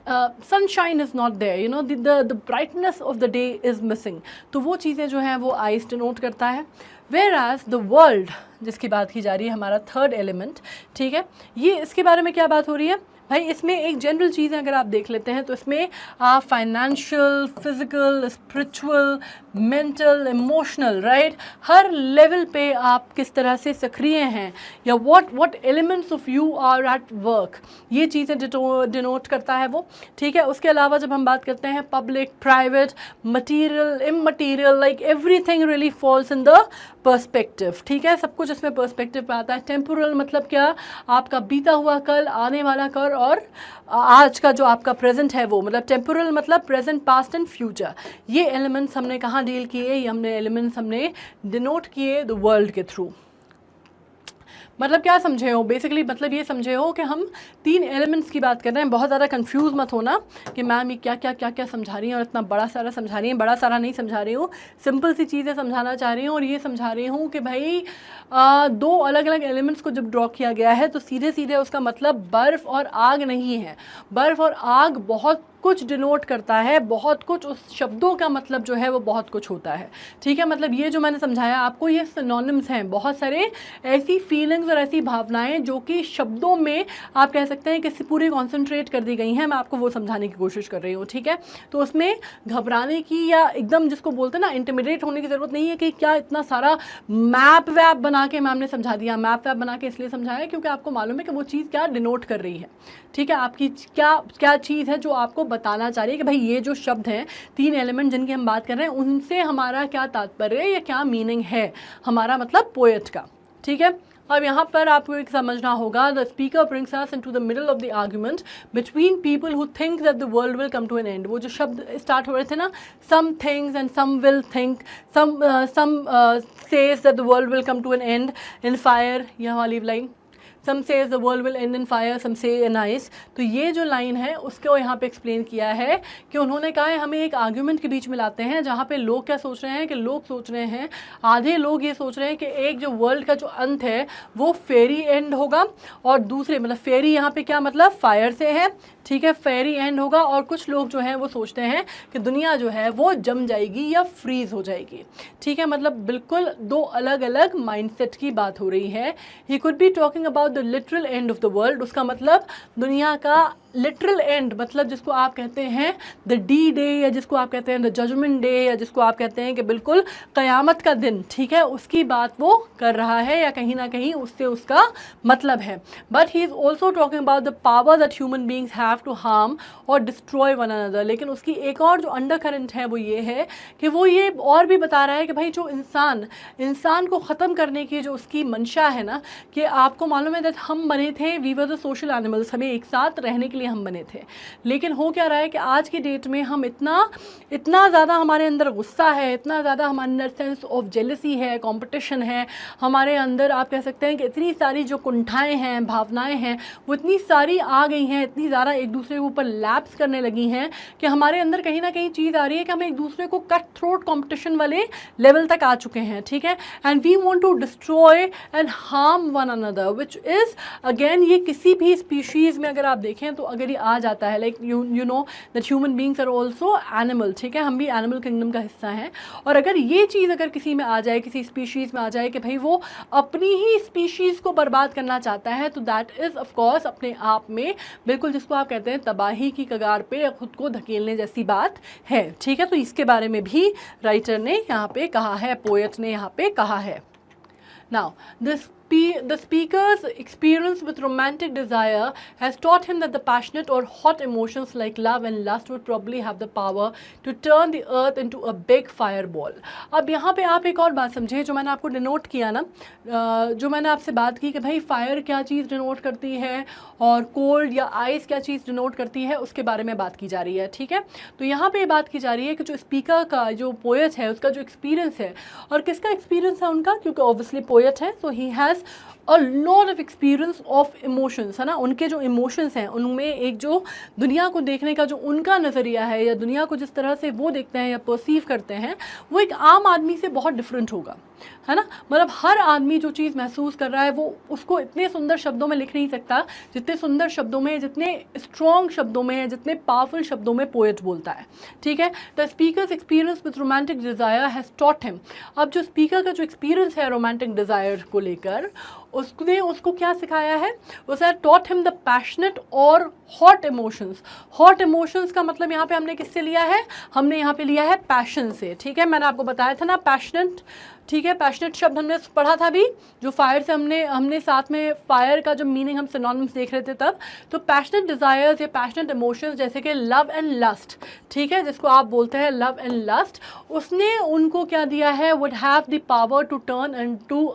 Speaker 1: sunshine is not there, the brightness of the day is missing. तो वो चीज़ें जो हैं वो ice denote करता है. Whereas the world जिसकी बात की जा रही है, हमारा थर्ड एलिमेंट, ठीक है, ये इसके बारे में क्या बात हो रही है भाई? इसमें एक जनरल चीज़ है, अगर आप देख लेते हैं तो इसमें आप financial, physical, spiritual, mental, emotional, right, हर लेवल पे आप किस तरह से सक्रिय हैं, या what elements of you are at work, ये चीज़ें डिनोट करता है वो. ठीक है, उसके अलावा जब हम बात करते हैं public, private, material, immaterial, like everything really falls in the perspective. ठीक है, सब कुछ इसमें पर्सपेक्टिव पे आता है. टेम्पोरल मतलब क्या? आपका बीता हुआ कल, आने वाला कल, और आज का जो आपका प्रेजेंट है वो, मतलब टेम्पोरल मतलब प्रेजेंट, पास्ट एंड फ्यूचर. ये एलिमेंट्स हमने कहाँ डील किए? ये हमने एलिमेंट्स हमने डिनोट किए द वर्ल्ड के थ्रू. मतलब क्या समझे हो? बेसिकली मतलब ये समझे हो कि हम तीन एलिमेंट्स की बात कर रहे हैं. बहुत ज़्यादा कंफ्यूज मत होना कि मैम ये क्या क्या क्या क्या समझा रही हैं और इतना बड़ा सारा समझा रही हैं. बड़ा सारा नहीं समझा रही हूँ, सिंपल सी चीज़ें समझाना चाह रही हूँ. और ये समझा रही हूँ कि भाई दो अलग अलग एलिमेंट्स को जब ड्रॉ किया गया है तो सीधे सीधे उसका मतलब बर्फ़ और आग नहीं है. बर्फ़ और आग बहुत कुछ डिनोट करता है, बहुत कुछ, उस शब्दों का मतलब जो है वो बहुत कुछ होता है. ठीक है, मतलब ये जो मैंने समझाया आपको, ये सिनोनिम्स हैं. बहुत सारे ऐसी फीलिंग्स और ऐसी भावनाएं जो कि शब्दों में आप कह सकते हैं कि पूरी कॉन्सेंट्रेट कर दी गई हैं. मैं आपको वो समझाने की कोशिश कर रही हूँ. ठीक है, तो उसमें घबराने की या एकदम जिसको बोलते हैं ना इंटिमिडेट होने की ज़रूरत नहीं है कि क्या इतना सारा मैप वैप बना के मैम ने समझा दिया. मैप वैप बना के इसलिए समझाया क्योंकि आपको मालूम है कि वो चीज़ क्या डिनोट कर रही है. ठीक है, आपकी क्या क्या चीज़ है जो आपको बताना चाह रही है कि भाई ये जो शब्द हैं, तीन एलिमेंट जिनकी हम बात कर रहे हैं, उनसे हमारा क्या तात्पर्य है या क्या मीनिंग है हमारा, मतलब पोएट का. ठीक है, अब यहाँ पर आपको एक समझना होगा. The speaker brings us into the middle of the argument between people who think that the world will come to an end. वो जो शब्द स्टार्ट हो रहे थे ना, some things and some will think, some says that the world will come to an end in fire, यह वाली line. Some says the world will end in fire, some say in ice. तो ये जो line है उसको यहाँ पे explain किया है कि उन्होंने कहा है हमें एक आर्ग्यूमेंट के बीच में लाते हैं जहाँ पे लोग क्या सोच रहे हैं कि लोग सोच रहे हैं, आधे लोग ये सोच रहे हैं कि एक जो वर्ल्ड का जो अंत है वो फेरी एंड होगा, और दूसरे मतलब फेरी यहाँ पे क्या मतलब फायर से है. ठीक है, फेरी एंड होगा. और कुछ लोग जो हैं वो सोचते हैं कि दुनिया जो है वो जम जाएगी या फ्रीज हो जाएगी. ठीक है, मतलब बिल्कुल दो अलग अलग माइंडसेट की बात हो रही है. He could be talking about about the literal end of the world, उसका मतलब दुनिया का लिटरल एंड, मतलब जिसको आप कहते हैं द डी डे, या जिसको आप कहते हैं द जजमेंट डे, या जिसको आप कहते हैं कि बिल्कुल क़यामत का दिन, ठीक है, उसकी बात वो कर रहा है, या कहीं ना कहीं उससे उसका मतलब है. But he is also talking about the power that human beings have to harm और डिस्ट्रॉय वन अनदर. लेकिन उसकी एक और जो अंडर करंट है वो ये है कि वो ये और भी बता रहा है कि भाई जो इंसान को ख़त्म करने की जो उसकी मंशा है ना, कि आपको मालूम है दैट हम बने थे, we were the social animals, हमें एक साथ रहने के लिए हम बने थे. लेकिन हो क्या रहा है कि आज की डेट में हम इतना ज़्यादा हमारे अंदर गुस्सा है, इतना ज़्यादा हमारे अंदर सेंस ऑफ जेलसी है, कंपटीशन है, हमारे अंदर आप कह सकते हैं कि इतनी सारी जो कुंठाएं हैं, भावनाएं हैं, वो इतनी सारी आ गई हैं, इतनी ज़्यादा एक दूसरे के ऊपर लैप्स करने लगी हैं कि हमारे अंदर कहीं ना कहीं चीज़ आ रही है कि हम एक दूसरे को कट थ्रोट कॉम्पिटिशन वाले लेवल तक आ चुके हैं. ठीक है, and we want to destroy and harm one another, which is again ये किसी भी स्पीशीज़ में अगर आप देखें तो अगर ये आ जाता है, like you know that human beings are also animal. ठीक है, हम भी एनिमल किंगडम का हिस्सा हैं. और अगर ये चीज़ अगर किसी में आ जाए, किसी स्पीशीज़ में आ जाए कि भाई वो अपनी ही स्पीशीज़ को बर्बाद करना चाहता है, तो दैट इज़ ऑफ कोर्स अपने आप में बिल्कुल जिसको आप कहते हैं तबाही की कगार पे खुद को धकेलने जैसी बात है. ठीक है, तो इसके बारे में भी राइटर ने यहाँ पे कहा है, पोएट ने यहाँ पे कहा है. Now the speaker's experience with romantic desire has taught him that the passionate or hot emotions like love and lust would probably have the power to turn the earth into a big fireball. अब यहाँ पे आप एक और बात समझे, जो मैंने आपको डिनोट किया ना, जो मैंने आपसे बात की कि भाई फायर क्या चीज़ डिनोट करती है और कोल्ड या आइस क्या चीज़ डिनोट करती है, उसके बारे में बात की जा रही है. ठीक है, तो यहाँ पे बात की जा रही है कि जो स्पीकर का जो पोएट है उसका जो एक्सपीरियंस है, और किसका एक्सपीरियंस है उनका, क्योंकि ऑब्वियसली पोएट है, so he has a lot of experience of emotions, है ना. उनके जो इमोशंस हैं उनमें एक जो दुनिया को देखने का जो उनका नज़रिया है, या दुनिया को जिस तरह से वो देखते हैं या परसीव करते हैं, वो एक आम आदमी से बहुत डिफरेंट होगा, है ना. मतलब हर आदमी जो चीज़ महसूस कर रहा है वो उसको इतने सुंदर शब्दों में लिख नहीं सकता जितने सुंदर शब्दों में, जितने स्ट्रॉन्ग शब्दों में, जितने पावरफुल शब्दों में पोएट बोलता है. ठीक है, the speakers experience with romantic desire has taught him. अब जो स्पीकर का जो एक्सपीरियंस है रोमांटिक डिज़ायर को लेकर, उसने उसको क्या सिखाया है, उसने टॉट हिम द पैशनेट और हॉट इमोशंस. हॉट इमोशंस का मतलब यहाँ पे हमने किससे लिया है, हमने यहाँ पे लिया है पैशन से. ठीक है, मैंने आपको बताया था ना पैशनेट. ठीक है, पैशनेट शब्द हमने पढ़ा था अभी, जो फायर से हमने साथ में फायर का जो मीनिंग हम सिनोनिम्स देख रहे थे तब. तो पैशनेट डिज़ायर्स या पैशनेट इमोशंस जैसे कि लव एंड लस्ट, ठीक है, जिसको आप बोलते हैं लव एंड लस्ट, उसने उनको क्या दिया है, would have the power to turn into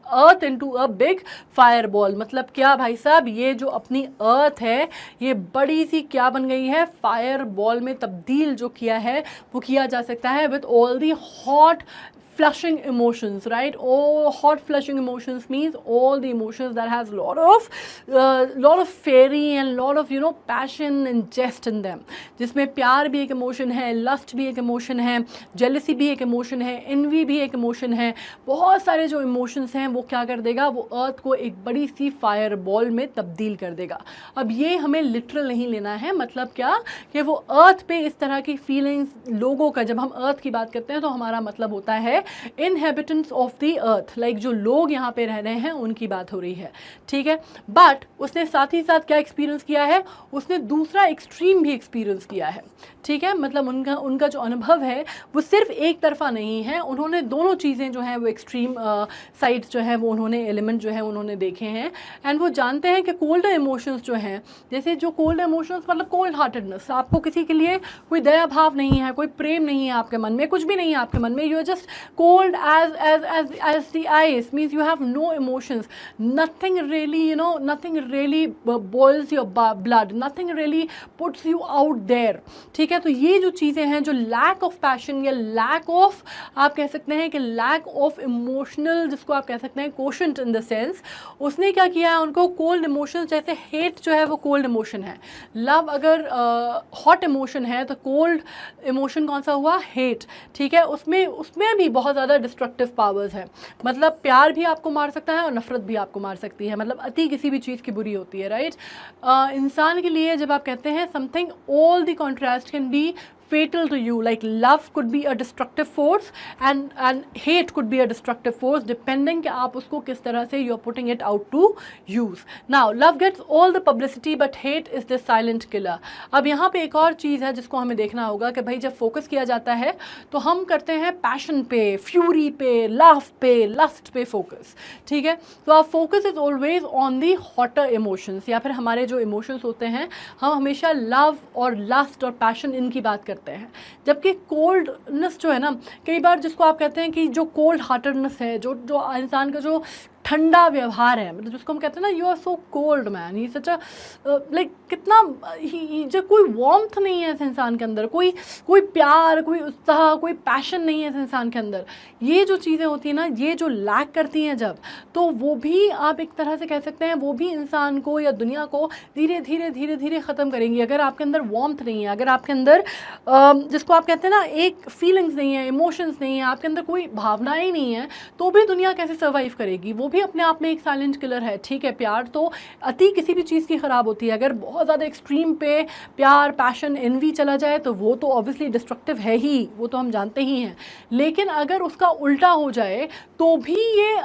Speaker 1: earth into a big fireball. मतलब क्या भाई साहब, ये जो अपनी अर्थ है ये बड़ी सी क्या बन गई है, फायर बॉल में तब्दील जो किया है वो किया जा सकता है with all the hot flushing emotions, right? All hot flushing emotions means all the emotions that has lot of fairy and lot of passion and jest in them. जिसमें प्यार भी एक इमोशन है, लस्ट भी एक इमोशन है, jealousy भी एक इमोशन है, एनवी भी एक इमोशन है. बहुत सारे जो इमोशंस हैं वो क्या कर देगा, वो अर्थ को एक बड़ी सी फायर बॉल में तब्दील कर देगा. अब ये हमें लिटरल नहीं लेना है, मतलब क्या कि वो अर्थ पे इस तरह की फीलिंग्स लोगों का, जब हम अर्थ की बात करते हैं तो हमारा मतलब होता है inhabitants of the earth, like जो लोग यहाँ पे रह रहे हैं उनकी बात हो रही है. ठीक है, बट उसने साथ ही साथ क्या एक्सपीरियंस किया है, उसने दूसरा एक्सट्रीम भी एक्सपीरियंस किया है. ठीक है, मतलब उनका जो अनुभव है वो सिर्फ एक तरफा नहीं है, उन्होंने दोनों चीज़ें जो हैं वो एक्सट्रीम साइड्स जो है वो उन्होंने एलिमेंट जो है उन्होंने देखे हैं. एंड वो जानते हैं कि कोल्ड इमोशंस जो हैं, जैसे जो कोल्ड इमोशंस मतलब कोल्ड हार्टेडनेस, आपको किसी के लिए कोई दया भाव नहीं है, कोई प्रेम नहीं है आपके मन में, कुछ भी नहीं है आपके मन में, you are just cold as the ice, means you have no emotions, nothing really nothing really boils your blood, nothing really puts you out there. ठीक है, तो ये जो चीज़ें हैं, जो lack of passion या lack of, आप कह सकते हैं कि lack of emotional, जिसको आप कह सकते हैं quotient in the sense, उसने क्या किया है, उनको cold emotions, जैसे hate जो है वो cold emotion है, love अगर hot emotion है तो cold emotion कौन सा हुआ, hate. ठीक है, उसमें भी बहुत ज़्यादा डिस्ट्रक्टिव पावर्स है, मतलब प्यार भी आपको मार सकता है और नफ़रत भी आपको मार सकती है, मतलब अति किसी भी चीज़ की बुरी होती है, राइट. इंसान के लिए जब आप कहते हैं something, all the contrast can be fatal to you. Like love could be a destructive force and hate could be a destructive force, depending कि आप उसको किस तरह से you're putting it out to use. Now love gets all the publicity but hate is the silent killer. अब यहाँ पे एक और चीज़ है जिसको हमें देखना होगा कि भाई जब फोकस किया जाता है तो हम करते हैं पैशन पे, फ्यूरी पे, लव पे, लस्ट पे फोकस, ठीक है। तो आप focus is always on the hotter emotions, या फिर हमारे जो इमोशंस होते हैं हम हमेशा लव और लस्ट और पैशन इनकी बात करते हैं, जबकि कोल्डनेस जो है ना, कई बार जिसको आप कहते हैं कि जो कोल्ड हार्टेडनेस है, जो इंसान का जो ठंडा व्यवहार है, मतलब जिसको हम कहते हैं ना you are so cold man, he such like कितना जो कोई वार्मथ नहीं है इस इंसान के अंदर, कोई प्यार, कोई उत्साह, कोई पैशन नहीं है इस इंसान के अंदर। ये जो चीज़ें होती हैं ना, ये जो लैक करती हैं जब, तो वो भी आप एक तरह से कह सकते हैं वो भी इंसान को या दुनिया को धीरे धीरे ख़त्म करेंगी। अगर आपके अंदर वार्मथ नहीं है, अगर आपके अंदर जिसको आप कहते हैं ना एक फीलिंग्स नहीं है, इमोशंस नहीं है, आपके अंदर कोई भावनाएँ नहीं है, तो भी दुनिया कैसे सर्वाइव करेगी? वो भी अपने आप में एक साइलेंट किलर है, ठीक है। प्यार तो अति किसी भी चीज़ की ख़राब होती है, अगर बहुत ज़्यादा एक्सट्रीम पे प्यार, पैशन, एनवी चला जाए तो वो तो ऑब्वियसली डिस्ट्रक्टिव है ही, वो तो हम जानते ही हैं। लेकिन अगर उसका उल्टा हो जाए तो भी ये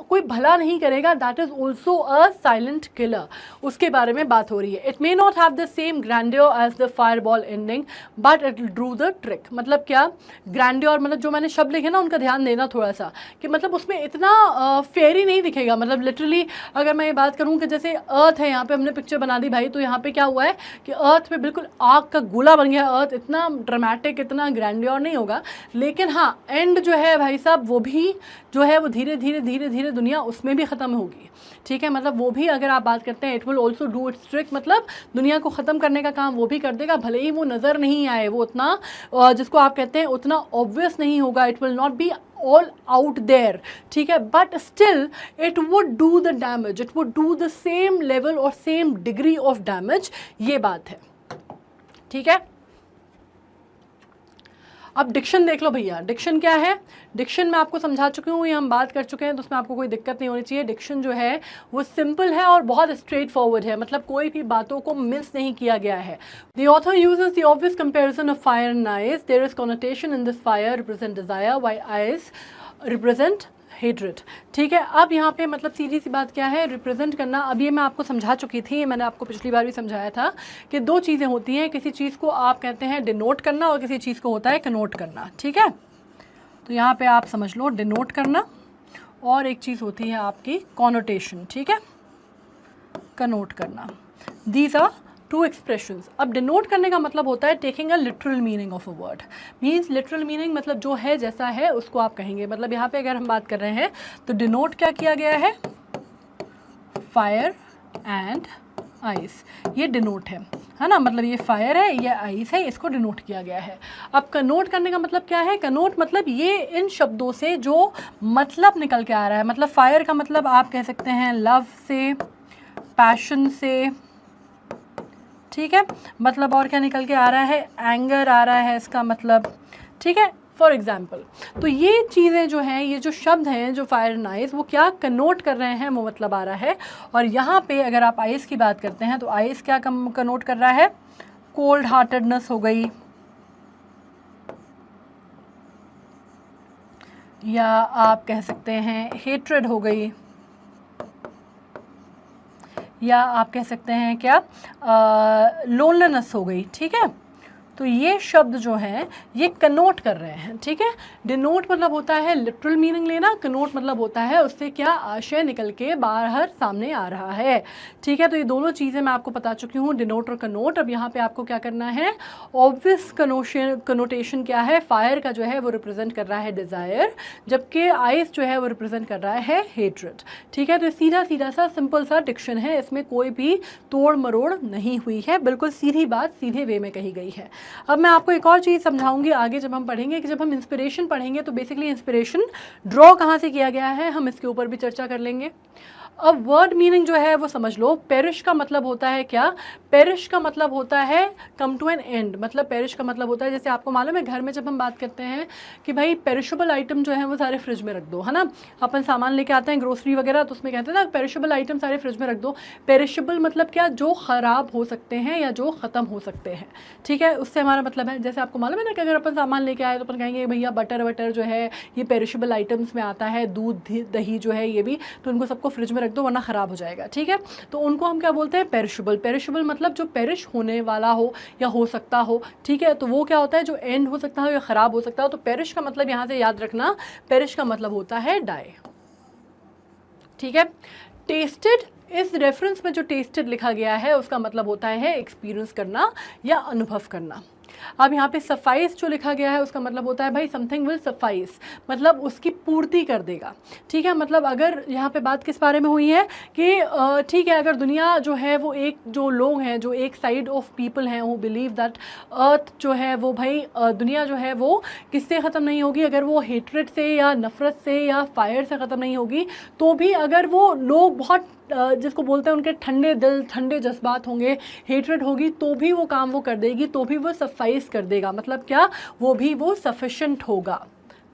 Speaker 1: कोई भला नहीं करेगा, that is also a silent killer. उसके बारे में बात हो रही है। It may not have the same grandeur as the fireball ending but it will do the trick. मतलब क्या ग्रैंडियर, मतलब जो मैंने शब्द लिखे ना उनका ध्यान देना थोड़ा सा, कि मतलब उसमें इतना फेयरी नहीं दिखेगा। मतलब लिटरली अगर मैं ये बात करूँ कि जैसे अर्थ है, यहाँ पे हमने पिक्चर बना दी भाई, तो यहाँ पे क्या हुआ है कि अर्थ पे बिल्कुल आग का गोला बन गया। अर्थ इतना ड्रामेटिक, इतना ग्रैंडियर नहीं होगा, लेकिन हाँ एंड जो है भाई साहब वो भी जो है वो धीरे धीरे दुनिया उसमें भी ख़त्म होगी, ठीक है। मतलब वो भी अगर आप बात करते हैं it will also do it's trick, मतलब दुनिया को ख़त्म करने का काम वो भी कर देगा, भले ही वो नज़र नहीं आए, वो उतना जिसको आप कहते हैं उतना ऑब्वियस नहीं होगा, it will not be all out there, ठीक है, but still it would do the damage, it would do the same level or same degree of damage, ये बात है, ठीक है। अब डिक्शन देख लो भैया, डिक्शन क्या है? डिक्शन मैं आपको समझा चुकी हूँ, ये हम बात कर चुके हैं, तो उसमें आपको कोई दिक्कत नहीं होनी चाहिए। डिक्शन जो है वो सिंपल है और बहुत स्ट्रेट फॉरवर्ड है, मतलब कोई भी बातों को मिस नहीं किया गया है। The author uses the obvious comparison of fire and ice. There is connotation in this, fire represent desire while ice represent hatred, ठीक है। अब यहाँ पे मतलब सीधी सी बात क्या है, रिप्रेजेंट करना। अब ये मैं आपको समझा चुकी थी, मैंने आपको पिछली बार भी समझाया था कि दो चीज़ें होती हैं, किसी चीज़ को आप कहते हैं डिनोट करना और किसी चीज़ को होता है कनोट करना, ठीक है। तो यहाँ पे आप समझ लो डिनोट करना, और एक चीज़ होती है आपकी कॉनोटेशन, ठीक है, कनोट करना। These are two expressions. अब डिनोट करने का मतलब होता है taking a literal meaning of a word. Means literal meaning मतलब जो है जैसा है उसको आप कहेंगे। मतलब यहाँ पे अगर हम बात कर रहे हैं तो डिनोट क्या किया गया है, फायर एंड आइस, ये डिनोट है ना, मतलब ये फायर है, ये आइस है, इसको डिनोट किया गया है। अब कनोट करने का मतलब क्या है? कनोट मतलब ये इन शब्दों से जो मतलब निकल के आ रहा है। मतलब फायर का मतलब आप कह सकते हैं लव से, पैशन से, ठीक है। मतलब और क्या निकल के आ रहा है, एंगर आ रहा है इसका मतलब, ठीक है, फॉर एग्जाम्पल। तो ये चीज़ें जो हैं, ये जो शब्द हैं जो फायर एंड आइस, वो क्या कनोट कर रहे हैं, वो मतलब आ रहा है। और यहाँ पे अगर आप आइस की बात करते हैं तो आइस क्या कनोट कर रहा है, कोल्ड हार्टेडनेस हो गई, या आप कह सकते हैं हेट्रेड हो गई, या आप कह सकते हैं क्या लोनलीनेस हो गई, ठीक है। तो ये शब्द जो हैं ये कनोट कर रहे हैं, ठीक है। डिनोट मतलब होता है लिटरल मीनिंग लेना, कनोट मतलब होता है उससे क्या आशय निकल के बाहर सामने आ रहा है, ठीक है। तो ये दोनों चीज़ें मैं आपको बता चुकी हूँ, डिनोट और कनोट। अब यहाँ पे आपको क्या करना है, ऑब्वियस कनोटेशन क्या है, फायर का जो है वो रिप्रेजेंट कर रहा है डिज़ायर, जबकि आइस जो है वो रिप्रेजेंट कर रहा है हेट्रेड, ठीक है। तो सीधा सीधा सा सिंपल सा डिक्शन है, इसमें कोई भी तोड़ मरोड़ नहीं हुई है, बिल्कुल सीधी बात सीधे वे में कही गई है। अब मैं आपको एक और चीज़ समझाऊंगी आगे जब हम पढ़ेंगे, कि जब हम इंस्पिरेशन पढ़ेंगे तो बेसिकली इंस्पिरेशन ड्रॉ कहाँ से किया गया है, हम इसके ऊपर भी चर्चा कर लेंगे। अब वर्ड मीनिंग जो है वो समझ लो। पेरिश का मतलब होता है क्या? पेरिश का मतलब होता है कम टू एन एंड। मतलब पेरिश का मतलब होता है, जैसे आपको मालूम है घर में जब हम बात करते हैं कि भाई पेरिशेबल आइटम जो है वो सारे फ्रिज में रख दो, है ना। अपन सामान लेके आते हैं ग्रोसरी वगैरह, तो उसमें कहते हैं ना पेरिशेबल आइटम सारे फ्रिज में रख दो। पेरिशेबल मतलब क्या? जो ख़राब हो सकते हैं या जो ख़त्म हो सकते हैं, ठीक है, उससे हमारा मतलब है। जैसे आपको मालूम है ना कि अगर अपन सामान लेके आए तो अपन कहेंगे भैया बटर वटर जो है ये पेरिशेबल आइटम्स में आता है, दूध दही जो है ये भी, तो इनको सबको फ्रिज में रख दो वरना ख़राब हो जाएगा, ठीक है। तो उनको हम क्या बोलते हैं? पेरिशेबल। पेरिशेबल मतलब जो पेरिश होने वाला हो या हो सकता हो, ठीक है। तो वो क्या होता है? जो एंड हो सकता हो या ख़राब हो सकता हो। तो पेरिश का मतलब यहाँ से याद रखना, पेरिश का मतलब होता है डाई, ठीक है। टेस्टेड, इस रेफरेंस में जो टेस्टेड लिखा गया है उसका मतलब होता है एक्सपीरियंस करना या अनुभव करना। अब यहाँ पे सफाइस जो लिखा गया है उसका मतलब होता है भाई समथिंग विल सफाइस, मतलब उसकी पूर्ति कर देगा, ठीक है। मतलब अगर यहाँ पे बात किस बारे में हुई है कि ठीक है, अगर दुनिया जो है वो एक, जो लोग हैं, जो एक साइड ऑफ पीपल हैं वो बिलीव दैट अर्थ जो है वो भाई दुनिया जो है वो किससे ख़त्म नहीं होगी? अगर वो हेट्रेड से या नफ़रत से या फायर से ख़त्म नहीं होगी, तो भी अगर वो लोग बहुत जिसको बोलते हैं उनके ठंडे दिल, ठंडे जज्बात होंगे, हेट्रेड होगी, तो भी वो काम वो कर देगी, तो भी वो सफाइस कर देगा। मतलब क्या? वो भी वो सफिशेंट होगा,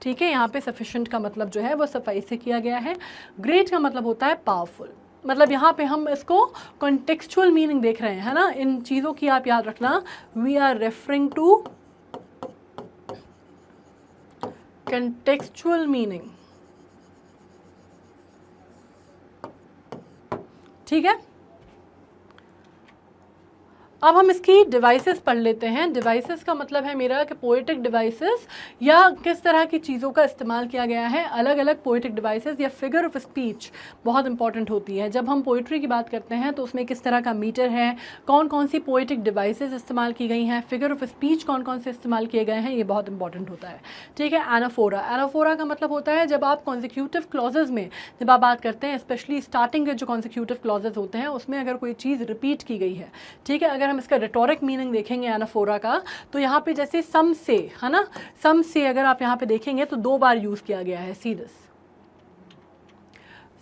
Speaker 1: ठीक है। यहाँ पे सफिशेंट का मतलब जो है वो सफाइस से किया गया है। ग्रेट का मतलब होता है पावरफुल। मतलब यहाँ पे हम इसको कॉन्टेक्चुअल मीनिंग देख रहे हैं, है ना। इन चीज़ों की आप याद रखना, we are referring to contextual meaning, ठीक है। अब हम इसकी डिवाइसेस पढ़ लेते हैं। डिवाइसेस का मतलब है मेरा कि पोएटिक डिवाइसेस या किस तरह की चीज़ों का इस्तेमाल किया गया है। अलग अलग पोएटिक डिवाइसेस या फिगर ऑफ स्पीच बहुत इंपॉर्टेंट होती है। जब हम पोइट्री की बात करते हैं तो उसमें किस तरह का मीटर है, कौन कौन सी पोएटिक डिवाइसेस इस्तेमाल की गई हैं, फिगर ऑफ स्पीच कौन कौन से इस्तेमाल किए गए हैं, ये बहुत इंपॉर्टेंट होता है, ठीक है। एनाफोरा, एनाफोरा का मतलब होता है जब आप कॉन्सिक्यूटिव क्लॉजेज में जब आप बात करते हैं, स्पेशली स्टार्टिंग के जो कॉन्सिक्यूटिव क्लॉजेज होते हैं उसमें अगर कोई चीज़ रिपीट की गई है, ठीक है। अगर हम इसका रिटोरिक मीनिंग देखेंगे एनाफोरा का, तो यहाँ पे जैसे सम से, है ना, सम से अगर आप यहाँ पे देखेंगे तो 2 बार यूज़ किया गया है। सी this,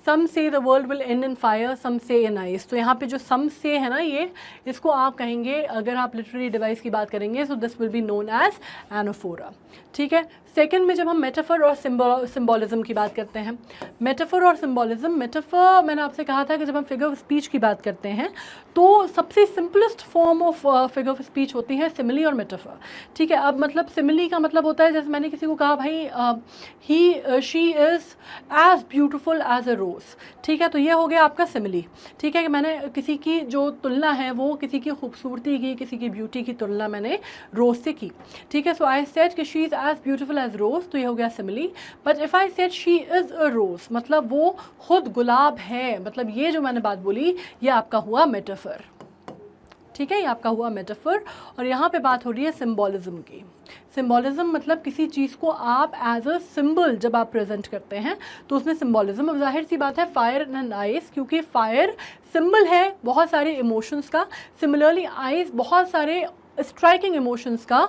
Speaker 1: some say the world will end in fire, some say in ice. तो यहाँ पे जो सम से है ना, ये इसको आप कहेंगे, अगर आप लिटरेरी डिवाइस की बात करेंगे, so this will be known as anaphora, ठीक है। सेकंड में जब हम मेटाफर और सिम्बोलिज्म की बात करते हैं, मेटाफर और सिम्बोलिज्म, मेटाफर मैंने आपसे कहा था कि जब हम फिगर ऑफ स्पीच की बात करते हैं तो सबसे simplest form of figure of speech होती है सिमिली और मेटाफर, ठीक है। अब मतलब सिमिली का मतलब होता है, जैसे मैंने किसी को कहा भाई ही she is as beautiful as a rose, ठीक है, तो ये हो गया आपका सिमिली, ठीक है, कि मैंने किसी की जो तुलना है वो किसी की खूबसूरती की, किसी की ब्यूटी की तुलना मैंने रोज़ से की, ठीक है। सो आई सेड कि she is as beautiful as rose, तो ये हो गया simile. But if I said she is a rose, मतलब वो खुद गुलाब है, मतलब ये जो मैंने बात बोली ये आपका हुआ मेटाफर, ठीक है, ये आपका हुआ मेटाफर। और यहाँ पे बात हो रही है सिम्बोलिज्म की। सिम्बोलिज्म मतलब किसी चीज़ को आप एज अ सिंबल जब आप प्रेजेंट करते हैं तो उसमें सिम्बोलिज्म। अब जाहिर सी बात है फायर एंड आइस, क्योंकि फायर सिंबल है बहुत सारे इमोशंस का, सिमिलरली आइस बहुत सारे स्ट्राइकिंग इमोशंस का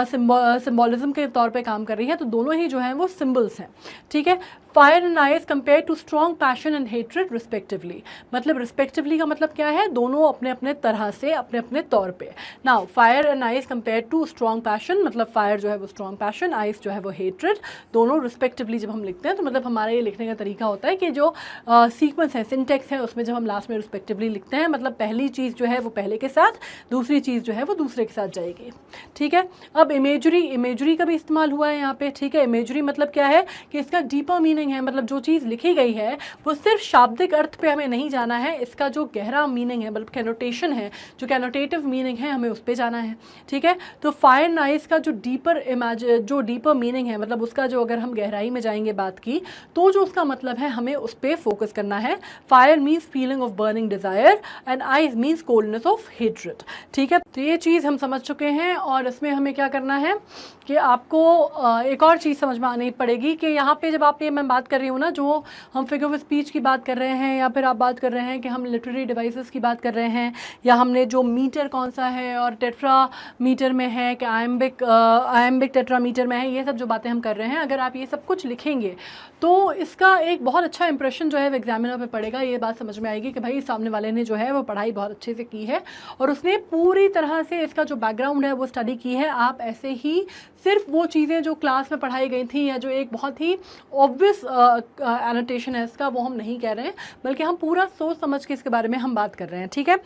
Speaker 1: सिम्बोलिज्म के तौर पे काम कर रही है, तो दोनों ही जो हैं वो सिम्बल्स हैं, ठीक है। Fire and ice compare to strong passion and hatred respectively, मतलब रिस्पेक्टिवली का मतलब क्या है, दोनों अपने अपने तरह से, अपने अपने तौर पे। Now fire and ice compare to strong passion, मतलब फायर जो है वो स्ट्रॉन्ग पैशन, आइस जो है वो हेट्रेड, दोनों रिस्पेक्टिवली जब हम लिखते हैं तो मतलब हमारा ये लिखने का तरीका होता है कि जो सीक्वेंस है, सिंटेक्स है, उसमें जब हम लास्ट में रिस्पेक्टिवली लिखते हैं, मतलब पहली चीज़ जो है वो पहले के साथ, दूसरी चीज़ जो है वो दूसरे के साथ जाएगी, ठीक है। अब इमेजरी, इमेजरी का भी इस्तेमाल हुआ है यहाँ पे, ठीक है। इमेजरी मतलब क्या है कि इसका डीपर मीनिंग है, मतलब जो चीज़ लिखी गई है वो सिर्फ शाब्दिक अर्थ पे हमें नहीं जाना है, इसका जो गहरा मीनिंग है, मतलब कैनोटेशन है, जो कैनोटेटिव मीनिंग है, हमें उस पे जाना है, ठीक है। तो फायर एंड आइस का जो डीपर मीनिंग है, मतलब उसका जो अगर हम गहराई में जाएंगे बात की, तो जो उसका मतलब है हमें उस पर फोकस करना है। Fire means feeling of burning desire and ice means coldness of hatred, ठीक है। तो ये चीज़ हम समझ चुके हैं और इसमें हमें क्या करना है कि आपको एक और चीज़ समझ में आनी पड़ेगी कि यहाँ पे जब आप ये मैं बात कर रही हूँ ना, जो हम फिगर ऑफ स्पीच की बात कर रहे हैं, या फिर आप बात कर रहे हैं कि हम लिटरेरी डिवाइसेस की बात कर रहे हैं, या हमने जो मीटर कौन सा है और टेट्रा मीटर में है कि आयम्बिक टेट्रा मीटर में है, ये सब जो बातें हम कर रहे हैं, अगर आप ये सब कुछ लिखेंगे तो इसका एक बहुत अच्छा इंप्रेशन जो है वो एग्जामिनर पे पड़ेगा। ये बात समझ में आएगी कि भाई सामने वाले ने जो है वो पढ़ाई बहुत अच्छे से की है और उसने पूरी तरह से इसका जो बैकग्राउंड है वो स्टडी की है। आप ऐसे ही सिर्फ वो चीज़ें जो क्लास में पढ़ाई गई थी या जो एक बहुत ही ऑब्वियस एनोटेशन है इसका, वो हम नहीं कह रहे हैं, बल्कि हम पूरा सोच समझ के इसके बारे में हम बात कर रहे हैं, ठीक है।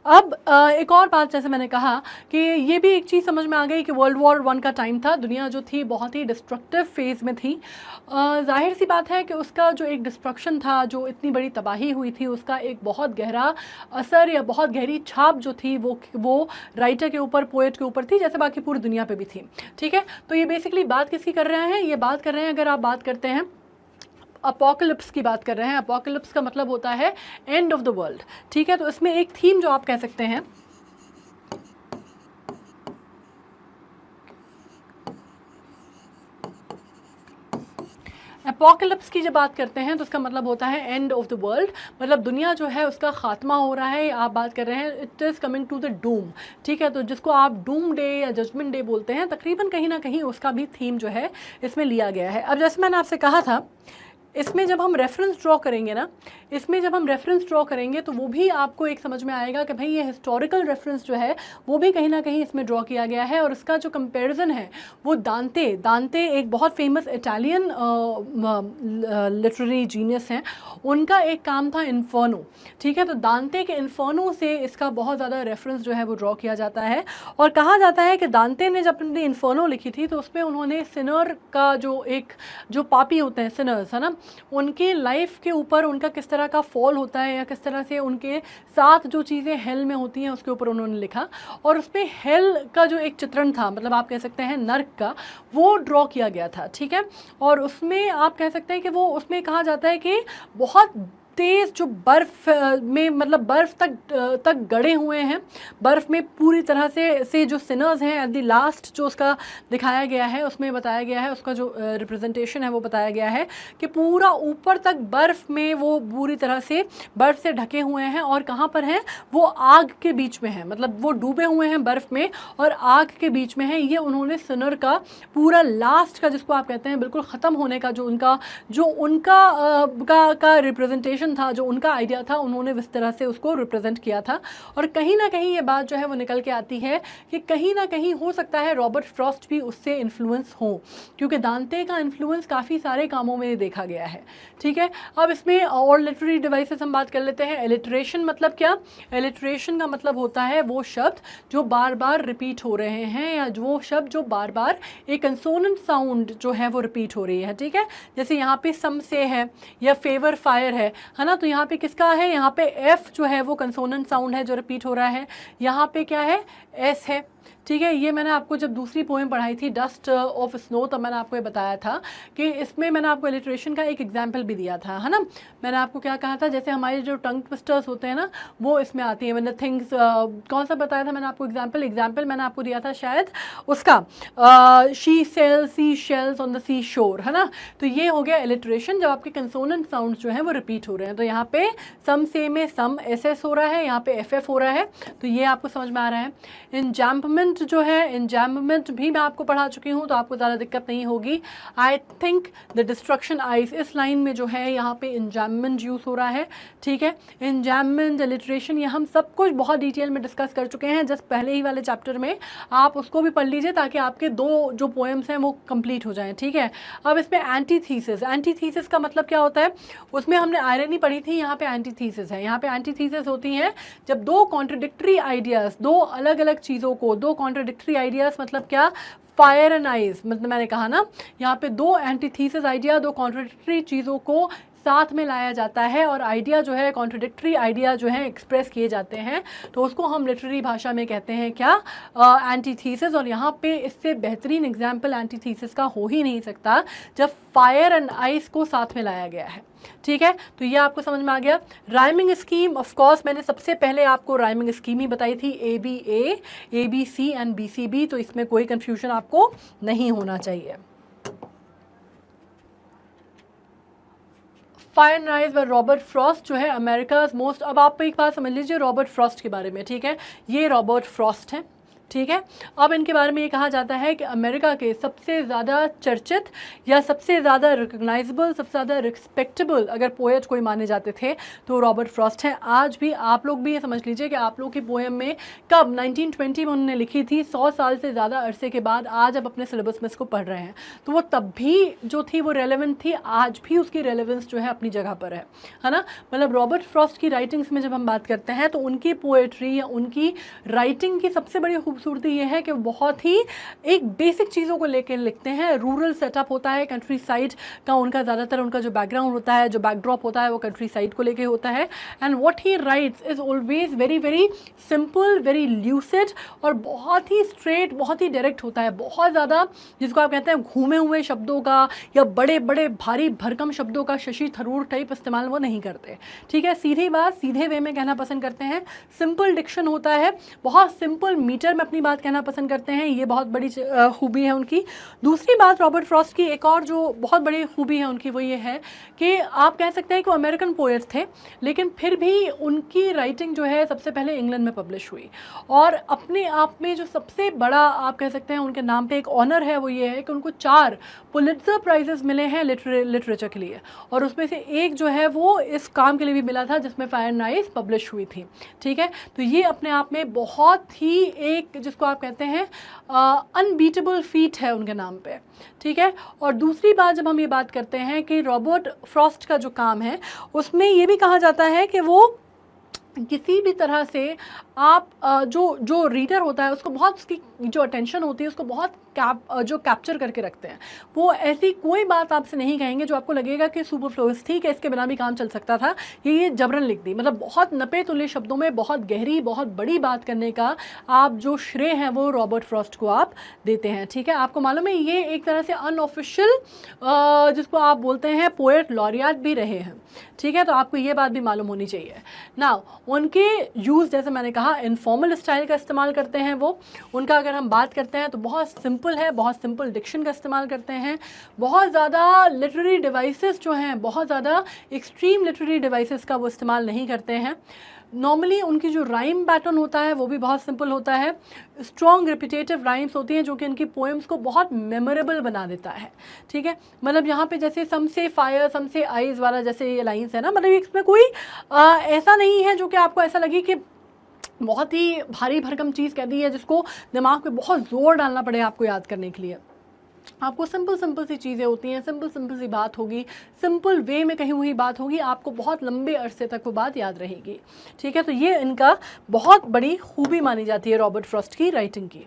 Speaker 1: अब एक और बात, जैसे मैंने कहा कि ये भी एक चीज़ समझ में आ गई कि वर्ल्ड वॉर 1 का टाइम था, दुनिया जो थी बहुत ही डिस्ट्रक्टिव फेज़ में थी। जाहिर सी बात है कि उसका जो एक डिस्ट्रक्शन था, जो इतनी बड़ी तबाही हुई थी, उसका एक बहुत गहरा असर या बहुत गहरी छाप जो थी वो राइटर के ऊपर, पोएट के ऊपर थी, जैसे बाकी पूरी दुनिया पे भी थी, ठीक है। तो ये बेसिकली बात किसकी कर रहे हैं, ये बात कर रहे हैं, अगर आप बात करते हैं अपोकलिप्स की बात कर रहे हैं। अपोकलिप्स का मतलब होता है एंड ऑफ द वर्ल्ड, ठीक है। तो इसमें एक थीम जो आप कह सकते हैं, एपोकलिप्स की जब बात करते हैं तो उसका मतलब होता है एंड ऑफ द वर्ल्ड, मतलब दुनिया जो है उसका खात्मा हो रहा है। आप बात कर रहे हैं it is coming to the doom, ठीक है। तो जिसको आप डूम डे या जजमेंट डे बोलते हैं, तकरीबन कहीं ना कहीं उसका भी थीम जो है इसमें लिया गया है। अब जैसे मैंने आपसे कहा था, इसमें जब हम रेफरेंस ड्रॉ करेंगे ना, इसमें जब हम रेफरेंस ड्रॉ करेंगे तो वो भी आपको एक समझ में आएगा कि भाई ये हिस्टोरिकल रेफरेंस जो है वो भी कहीं ना कहीं इसमें ड्रॉ किया गया है। और इसका जो कंपैरिजन है वो दांते एक बहुत फेमस इटालियन लिटरेरी जीनियस हैं, उनका एक काम था इन्फर्नो, ठीक है। तो दांते के इन्फर्नो से इसका बहुत ज़्यादा रेफरेंस जो है वो ड्रॉ किया जाता है। और कहा जाता है कि दांते ने जब अपनी इन्फर्नो लिखी थी तो उसमें उन्होंने सिनर का जो पापी होते हैं, सिनर्स है ना, उनके लाइफ के ऊपर उनका किस तरह का फॉल होता है या किस तरह से उनके साथ जो चीज़ें हेल में होती हैं उसके ऊपर उन्होंने लिखा। और उसमें हेल का जो एक चित्रण था, मतलब आप कह सकते हैं नर्क का, वो ड्रॉ किया गया था, ठीक है। और उसमें आप कह सकते हैं कि वो, उसमें कहा जाता है कि बहुत तेज़ जो बर्फ़ में, मतलब बर्फ़ तक गड़े हुए हैं, बर्फ़ में पूरी तरह से जो सिनर्स हैं, एट द लास्ट जो उसका दिखाया गया है, उसमें बताया गया है, उसका जो रिप्रेजेंटेशन है वो बताया गया है कि पूरा ऊपर तक बर्फ़ में वो पूरी तरह से बर्फ़ से ढके हुए हैं। और कहाँ पर हैं वो, आग के बीच में हैं, मतलब वो डूबे हुए हैं बर्फ़ में और आग के बीच में हैं। ये उन्होंने सिनर का पूरा लास्ट का, जिसको आप कहते हैं बिल्कुल ख़त्म होने का, जो उनका रिप्रेजेंटेशन था, जो उनका आइडिया था, उन्होंने इस तरह से उसको रिप्रेजेंट किया था। और कहीं ना कहीं ये बात जो है वो निकल के आती है कि कहीं ना कहीं हो सकता है रॉबर्ट फ्रॉस्ट भी उससे इन्फ्लुएंस हो, क्योंकि दांते का इन्फ्लुएंस काफ़ी सारे कामों में देखा गया है, ठीक है। अब इसमें और लिटरेरी डिवाइसेस हम बात कर लेते हैं। एलिट्रेशन मतलब क्या, एलिट्रेशन का मतलब होता है वो शब्द जो बार बार रिपीट हो रहे हैं, या वो शब्द जो बार बार एक कंसोनेंट साउंड जो है वो रिपीट हो रही है, ठीक है। जैसे यहाँ पे सम से है या फेवर फायर है ना, तो यहाँ पे किसका है, यहाँ पे एफ जो है वो कंसोनेंट साउंड है जो रिपीट हो रहा है। यहाँ पे क्या है, एस है, ठीक है। ये मैंने आपको जब दूसरी पोएम पढ़ाई थी डस्ट ऑफ स्नो, तब मैंने आपको ये बताया था कि इसमें मैंने आपको एलिट्रेशन का एक एग्जाम्पल भी दिया था, है ना। मैंने आपको क्या कहा था, जैसे हमारे जो टंग ट्विस्टर्स होते हैं ना, वो इसमें आती है। मैंने थिंग्स कौन सा बताया था मैंने आपको, एग्जाम्पल मैंने आपको दिया था शायद उसका, she sells sea shells on the sea shore, है ना। तो ये हो गया एलिट्रेशन, जब आपके कंसोनेंट साउंड्स जो हैं वो रिपीट हो रहे हैं। तो यहाँ पे सम से में सम एस एस हो रहा है, यहाँ पे एफ एफ हो रहा है, तो ये आपको समझ में आ रहा है। इंजैम्पमेंट जो है, इंजैम्पमेंट भी मैं आपको पढ़ा चुकी हूँ, तो आपको ज़्यादा दिक्कत नहीं होगी। I think the destruction eyes, इस लाइन में जो है यहाँ पे इंजैम्पमेंट यूज़ हो रहा है, ठीक है। इंजैम्पमेंट, एलिट्रेशन, ये हम सब कुछ बहुत डिटेल में डिस्कस कर चुके हैं जस्ट पहले ही वाले चैप्टर में। आप उसको भी पढ़ लीजिए ताकि आपके दो जो पोएम्स हैं वो कंप्लीट हो जाएं, ठीक है। अब इसमें एंटीथीसिस, एंटीथीसिस का मतलब क्या होता है, उसमें हमने आयरनी पढ़ी थी, यहाँ पे एंटीथीसिस है। यहाँ पे एंटीथीसिस होती हैं जब दो कॉन्ट्रडिक्टरी आइडियाज़, दो अलग अलग चीज़ों को, दो कॉन्ट्रडिक्टरी आइडियाज़ मतलब क्या, फायर एंड आइस, मतलब मैंने कहा ना, यहाँ पे दो एंटीथीसिस आइडिया, दो कॉन्ट्रडिक्टरी चीज़ों को साथ में लाया जाता है और आइडिया जो है, कॉन्ट्रडिक्टरी आइडिया जो है एक्सप्रेस किए जाते हैं, तो उसको हम लिटरेरी भाषा में कहते हैं क्या, एंटीथीसिस। और यहाँ पे इससे बेहतरीन एग्जाम्पल एंटीथीसिस का हो ही नहीं सकता जब फायर एंड आइस को साथ में लाया गया है, ठीक है। तो ये आपको समझ में आ गया। राइमिंग स्कीम, ऑफ कोर्स मैंने सबसे पहले आपको राइमिंग स्कीम ही बताई थी, ABA, ABC एंड BCB, तो इसमें कोई कंफ्यूजन आपको नहीं होना चाहिए। Fire and eyes by Robert Frost जो है अमेरिका मोस्ट, अब आप एक बात समझ लीजिए रॉबर्ट फ्रॉस्ट के बारे में, ठीक है, ये रॉबर्ट फ्रॉस्ट हैं, ठीक है। अब इनके बारे में ये कहा जाता है कि अमेरिका के सबसे ज़्यादा चर्चित या सबसे ज़्यादा रिकग्नाइजेबल, सबसे ज़्यादा रिस्पेक्टेबल अगर पोएट कोई माने जाते थे तो रॉबर्ट फ्रॉस्ट हैं। आज भी आप लोग भी ये समझ लीजिए कि आप लोग की पोएम में कब 1920 में उन्होंने लिखी थी, 100 साल से ज़्यादा अरसे के बाद आज आप अपने सिलेबस में इसको पढ़ रहे हैं, तो वो तब भी जो थी वो रेलेवेंट थी, आज भी उसकी रेलेवेंस जो है अपनी जगह पर है ना। मतलब रॉबर्ट फ्रॉस्ट की राइटिंग्स में जब हम बात करते हैं तो उनकी पोएट्री या उनकी राइटिंग की सबसे बड़ी खूबसूरती ये है कि बहुत ही एक बेसिक चीज़ों को लेकर लिखते हैं। रूरल सेटअप होता है, कंट्री साइड का उनका ज़्यादातर उनका जो बैकग्राउंड होता है, जो बैकड्रॉप होता है वो कंट्री साइड को लेके होता है। And what he rights is always very very simple, very lucid और बहुत ही स्ट्रेट, बहुत ही डायरेक्ट होता है। बहुत ज़्यादा जिसको आप कहते हैं घूमे हुए शब्दों का या बड़े बड़े भारी भरकम शब्दों का शशि थरूर टाइप इस्तेमाल वो नहीं करते, ठीक है। सीधी बात सीधे वे में कहना पसंद करते हैं, सिंपल डिक्शन होता है, बहुत सिंपल मीटर में अपनी बात कहना पसंद करते हैं, ये बहुत बड़ी खूबी है उनकी। दूसरी बात रॉबर्ट फ्रॉस्ट की एक और जो बहुत बड़ी खूबी है उनकी वो ये है कि आप कह सकते हैं कि वो अमेरिकन पोएट थे, लेकिन फिर भी उनकी राइटिंग जो है सबसे पहले इंग्लैंड में पब्लिश हुई और अपने आप में जो सबसे बड़ा आप कह सकते हैं उनके नाम पे एक ऑनर है वो ये है कि उनको 4 पुलित्जर प्राइजेस मिले हैं लिटरेचर के लिए, और उसमें से एक जो है वो इस काम के लिए भी मिला था जिसमें फायर एंड आइज पब्लिश हुई थी, ठीक है। तो ये अपने आप में बहुत ही एक जिसको आप कहते हैं अनबीटेबल फीट है उनके नाम पे, ठीक है। और दूसरी बात जब हम ये बात करते हैं कि रॉबर्ट फ्रॉस्ट का जो काम है उसमें ये भी कहा जाता है कि वो किसी भी तरह से आप जो रीडर होता है उसको बहुत, उसकी जो अटेंशन होती है उसको बहुत जो कैप्चर करके रखते हैं। वो ऐसी कोई बात आपसे नहीं कहेंगे जो आपको लगेगा कि सुपरफ्लुअस थी, कि इसके बिना भी काम चल सकता था, ये जबरन लिख दी। मतलब बहुत नपे तुले शब्दों में बहुत गहरी, बहुत बड़ी बात करने का आप जो श्रेय है वो रॉबर्ट फ्रॉस्ट को आप देते हैं, ठीक है। आपको मालूम है ये एक तरह से अनऑफिशियल जिसको आप बोलते हैं पोएट लॉरियाट भी रहे हैं, ठीक है। तो आपको ये बात भी मालूम होनी चाहिए। नाउ उनके यूज़ जैसे मैंने कहा इनफॉर्मल स्टाइल का इस्तेमाल करते हैं वो। उनका अगर हम बात करते हैं तो बहुत सिंपल है, बहुत सिंपल डिक्शन का इस्तेमाल करते हैं। बहुत ज़्यादा लिटरेरी डिवाइसेस जो हैं, बहुत ज़्यादा एक्सट्रीम लिटरेरी डिवाइसेस का वो इस्तेमाल नहीं करते हैं। नॉर्मली उनकी जो राइम पैटर्न होता है वो भी बहुत सिंपल होता है। स्ट्रॉन्ग रिपीटेटिव राइम्स होती हैं जो कि इनकी पोएम्स को बहुत मेमोरेबल बना देता है, ठीक है। मतलब यहाँ पे जैसे सम से फायर सम से आइज़ वाला जैसे ये लाइन्स है ना, मतलब इसमें कोई ऐसा नहीं है जो कि आपको ऐसा लगे कि बहुत ही भारी भरकम चीज़ कह दी है जिसको दिमाग पे बहुत ज़ोर डालना पड़े आपको याद करने के लिए। आपको सिंपल सिंपल सी चीज़ें होती हैं, सिंपल सिंपल सी बात होगी, सिंपल वे में कही हुई बात होगी, आपको बहुत लंबे अरसे तक वो बात याद रहेगी, ठीक है। तो ये इनका बहुत बड़ी खूबी मानी जाती है रॉबर्ट फ्रॉस्ट की राइटिंग की।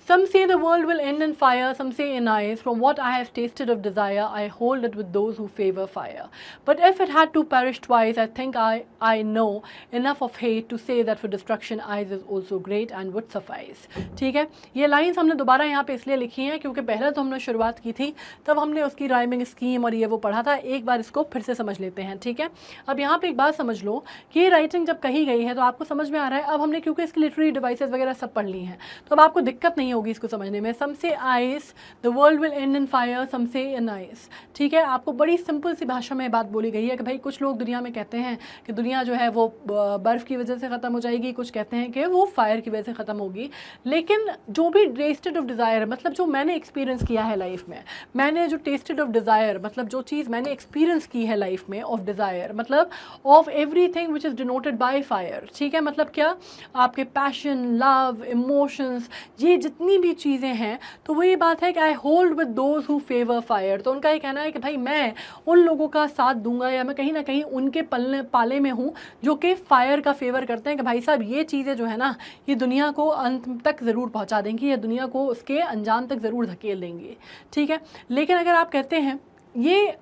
Speaker 1: Some say the world will end in fire, some say in ice. From what I have tasted of desire, I hold it with those who favor fire. But if it had to perish twice, I think I know enough of hate to say that for destruction ice is also great and would suffice. ठीक है, ये lines हमने दोबारा यहाँ पे इसलिए लिखी हैं क्योंकि पहले तो हमने शुरुआत की थी तब हमने उसकी राइमिंग स्कीम और ये वो पढ़ा था। एक बार इसको फिर से समझ लेते हैं, ठीक है। अब यहाँ पे एक बात समझ लो कि ये राइटिंग जब कही गई है तो आपको समझ में आ रहा है। अब हमने क्योंकि इसकी लिटरेरी डिवाइसेस वगैरह सब पढ़ ली हैं तो अब आपको दिक्कत नहीं होगी इसको समझने में। Some say ice the world will end in fire, some say in ice, ठीक है। आपको बड़ी सिंपल सी भाषा में बात बोली गई है कि भाई कुछ लोग दुनिया में कहते हैं कि दुनिया जो है वो बर्फ़ की वजह से ख़त्म हो जाएगी, कुछ कहते हैं कि वो फायर की वजह से ख़त्म होगी। लेकिन जो भी टेस्टेड ऑफ डिज़ायर, मतलब जो मैंने एक्सपीरियंस किया है लाइफ में, मैंने जो टेस्टेड ऑफ डिज़ायर मतलब जो चीज़ मैंने एक्सपीरियंस की है लाइफ में ऑफ डिज़ायर, मतलब of everything which is denoted by fire, ठीक है। मतलब क्या, आपके पैशन, लव, इमोशंस, ये जितनी भी चीज़ें हैं, तो वो ये बात है कि I hold with those who favour fire. तो उनका ये कहना है कि भाई मैं उन लोगों का साथ दूंगा या मैं कहीं ना कहीं उनके पाले में हूँ जो कि फायर का फेवर करते हैं कि भाई साहब ये चीज़ें जो है ना ये दुनिया को अंत तक ज़रूर पहुँचा देंगी या दुनिया को उसके अंजाम तक ज़रूर धकेल देंगी, ठीक है। लेकिन अगर आप कहते हैं ये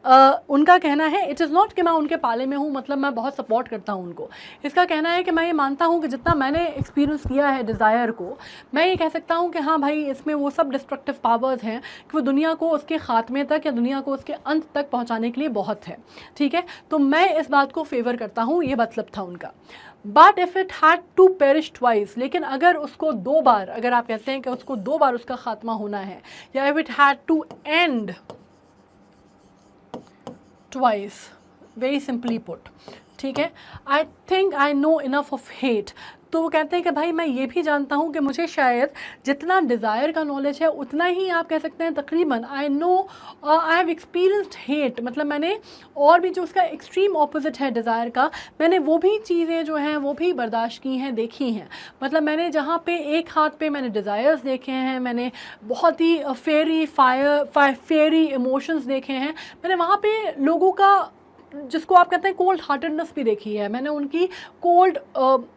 Speaker 1: उनका कहना है इट इज़ नॉट कि मैं उनके पाले में हूँ मतलब मैं बहुत सपोर्ट करता हूँ उनको। इसका कहना है कि मैं ये मानता हूँ कि जितना मैंने एक्सपीरियंस किया है डिज़ायर को, मैं ये कह सकता हूँ कि हाँ भाई इसमें वो सब डिस्ट्रक्टिव पावर्स हैं कि वो दुनिया को उसके ख़ात्मे तक या दुनिया को उसके अंत तक पहुँचाने के लिए बहुत है, ठीक है। तो मैं इस बात को फेवर करता हूँ, ये मतलब था उनका। But if it had to perish twice, लेकिन अगर उसको 2 बार, अगर आप कहते हैं कि उसको 2 बार उसका ख़ात्मा होना है, या if it had to end twice, very simply put, ठीक है। I think I know enough of hate, तो वो कहते हैं कि भाई मैं ये भी जानता हूँ कि मुझे शायद जितना डिज़ायर का नॉलेज है उतना ही आप कह सकते हैं तकरीबन I know I have experienced hate, मतलब मैंने और भी जो उसका एक्सट्रीम ऑपोजिट है डिज़ायर का, मैंने वो भी चीज़ें जो हैं वो भी बर्दाश्त की हैं, देखी हैं। मतलब मैंने जहाँ पे एक हाथ पे मैंने डिज़ायर्स देखे हैं, मैंने बहुत ही फेरी इमोशंस देखे हैं, मैंने वहाँ पे लोगों का जिसको आप कहते हैं कोल्ड हार्टेडनेस भी देखी है, मैंने उनकी कोल्ड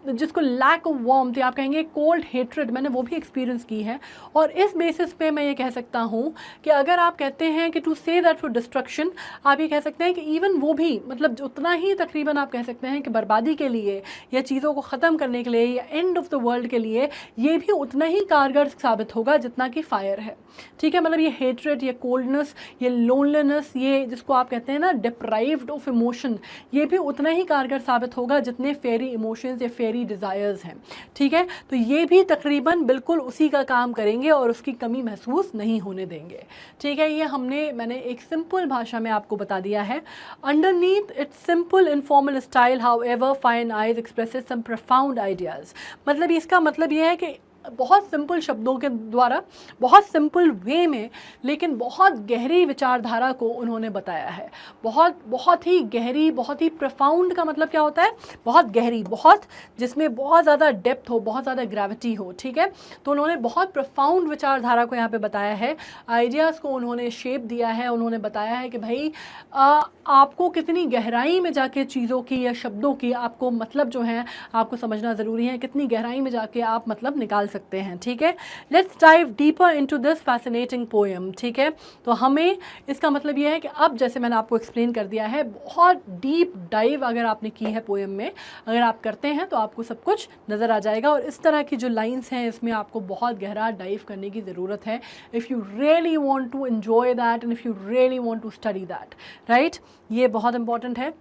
Speaker 1: जिसको लैक ऑफ वार्मथ या आप कहेंगे कोल्ड हेट्रेड, मैंने वो भी एक्सपीरियंस की है। और इस बेसिस पे मैं ये कह सकता हूँ कि अगर आप कहते हैं कि to say that for destruction, आप ये कह सकते हैं कि इवन वो भी मतलब उतना ही तकरीबन आप कह सकते हैं कि बर्बादी के लिए या चीज़ों को ख़त्म करने के लिए या एंड ऑफ द वर्ल्ड के लिए ये भी उतना ही कारगर साबित होगा जितना कि फायर है, ठीक है। मतलब ये हेट्रेड, ये कोल्डनेस, ये लोनलीनेस, ये जिसको आप कहते हैं ना डिप्राइव्ड ऑफ इमोशन, ये भी उतना ही कारगर साबित होगा जितने फेरी इमोशंस या फेरी डिज़ायर्स हैं, ठीक है। तो ये भी तकरीबन बिल्कुल उसी का काम करेंगे और उसकी कमी महसूस नहीं होने देंगे, ठीक है। ये मैंने एक सिंपल भाषा में आपको बता दिया है। Underneath its simple informal style however fire ice expresses some profound ideas, मतलब इसका मतलब ये है कि बहुत सिंपल शब्दों के द्वारा, बहुत सिंपल वे में, लेकिन बहुत गहरी विचारधारा को उन्होंने बताया है। बहुत ही गहरी, बहुत ही प्रोफाउंड का मतलब क्या होता है, बहुत गहरी, बहुत जिसमें बहुत ज़्यादा डेप्थ हो, बहुत ज़्यादा ग्रेविटी हो, ठीक है। तो उन्होंने बहुत प्रोफाउंड विचारधारा को यहाँ पे बताया है, आइडियाज़ को उन्होंने शेप दिया है, उन्होंने बताया है कि भाई आपको कितनी गहराई में जाके चीज़ों की या शब्दों की आपको मतलब जो है आपको समझना ज़रूरी है, कितनी गहराई में जाके आप मतलब निकाल सकते हैं, ठीक है। Let's dive deeper into this fascinating poem, ठीक है। तो हमें इसका मतलब ये है कि अब जैसे मैंने आपको एक्सप्लेन कर दिया है, बहुत डीप डाइव अगर आपने की है पोएम में, अगर आप करते हैं तो आपको सब कुछ नज़र आ जाएगा। और इस तरह की जो लाइन्स हैं इसमें आपको बहुत गहरा डाइव करने की ज़रूरत है, if you really want to enjoy that and if you really want to study that, right. ये बहुत इंपॉर्टेंट है।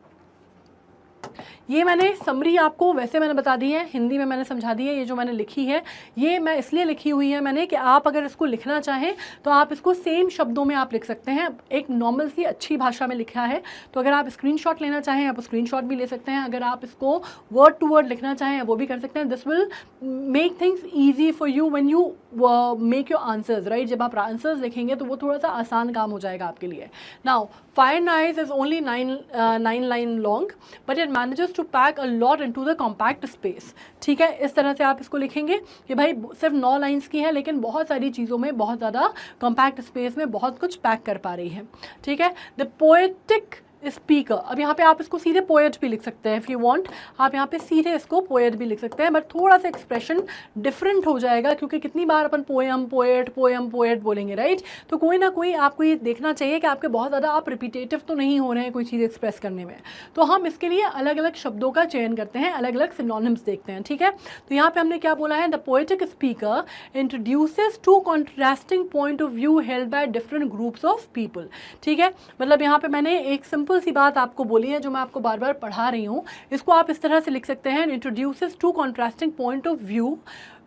Speaker 1: ये मैंने समरी आपको वैसे मैंने बता दी है, हिंदी में मैंने समझा दी है। ये जो मैंने लिखी है ये मैं इसलिए लिखी हुई है मैंने कि आप अगर इसको लिखना चाहें तो आप इसको सेम शब्दों में आप लिख सकते हैं। एक नॉर्मल सी अच्छी भाषा में लिखा है, तो अगर आप स्क्रीनशॉट लेना चाहें आप स्क्रीनशॉट भी ले सकते हैं। अगर आप इसको वर्ड टू वर्ड लिखना चाहें वो भी कर सकते हैं। This will make things easy for you when you make your answers, right. जब आप आंसर्स लिखेंगे तो वो थोड़ा सा आसान काम हो जाएगा आपके लिए। Now fire and ice is only 9 line long but it manages to pack a lot into the compact space, ठीक है। इस तरह से आप इसको लिखेंगे कि भाई सिर्फ 9 लाइंस की है लेकिन बहुत सारी चीज़ों में बहुत ज़्यादा कॉम्पैक्ट स्पेस में बहुत कुछ पैक कर पा रही है, ठीक है। द पोएटिक स्पीकर, अब यहाँ पे आप इसको सीधे पोएट भी लिख सकते हैं, इफ़ यू वांट आप यहाँ पे सीधे इसको पोएट भी लिख सकते हैं, बट थोड़ा सा एक्सप्रेशन डिफरेंट हो जाएगा क्योंकि कितनी बार अपन पोएम पोएट बोलेंगे, राइट। तो कोई ना कोई आपको ये देखना चाहिए कि आपके बहुत ज़्यादा आप रिपीटेटिव तो नहीं हो रहे हैं कोई चीज़ एक्सप्रेस करने में। तो हम इसके लिए अलग अलग शब्दों का चयन करते हैं, अलग अलग सिनोनिम्स देखते हैं, ठीक है। तो यहाँ पर हमने क्या बोला है, the poetic speaker introduces two contrasting point of view held by different groups of people, ठीक है। मतलब यहाँ पर मैंने एक सिंपल सी बात आपको बोली है जो मैं आपको बार बार पढ़ा रही हूँ, इसको आप इस तरह से लिख सकते हैं, introduces two contrasting point of view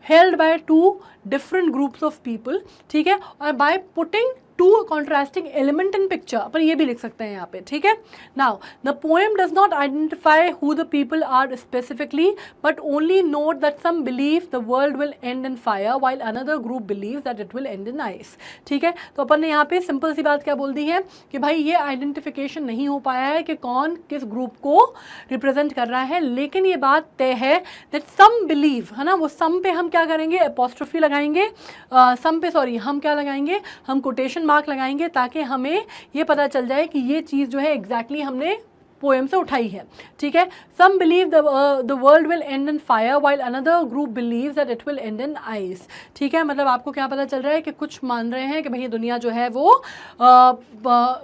Speaker 1: held by two different groups of people, ठीक है। और by putting two contrasting element in picture, अपन ये भी लिख सकते हैं यहाँ पे, ठीक है। Now the poem does not identify who the people are specifically but only note that some believe the world will end in fire while another group believe that it will end in ice, ठीक है। तो अपन ने यहाँ पे simple सी बात क्या बोल दी है कि भाई ये आइडेंटिफिकेशन नहीं हो पाया है कि कौन किस ग्रुप को रिप्रेजेंट कर रहा है, लेकिन ये बात तय है दैट सम बिलीव, है ना। वो सम पे हम क्या करेंगे, एपोस्ट्रोफी लगाएंगे, सम पे सॉरी हम क्या लगाएंगे, हम कोटेशन मार्क लगाएंगे ताकि हमें ये पता चल जाए कि ये चीज़ जो है एग्जैक्टली हमने पोएम से उठाई है, ठीक है। Some believe the world will end in fire while another group believe that it will end in ice, ठीक है। मतलब आपको क्या पता चल रहा है कि कुछ मान रहे हैं कि भाई ये दुनिया जो है वो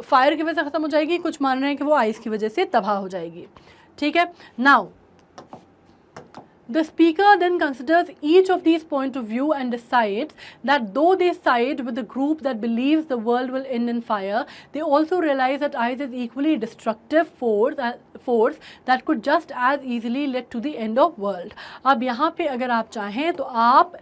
Speaker 1: फायर की वजह से ख़त्म हो जाएगी, कुछ मान रहे हैं कि वो आइस की वजह से तबाह हो जाएगी, ठीक है। Now The speaker then considers each of these point of view and decides that though they side with the group that believes the world will end in fire, they also realize that ice is equally destructive force that could just as easily lead to the end of world. अब यहाँ पे अगर आप चाहें तो आप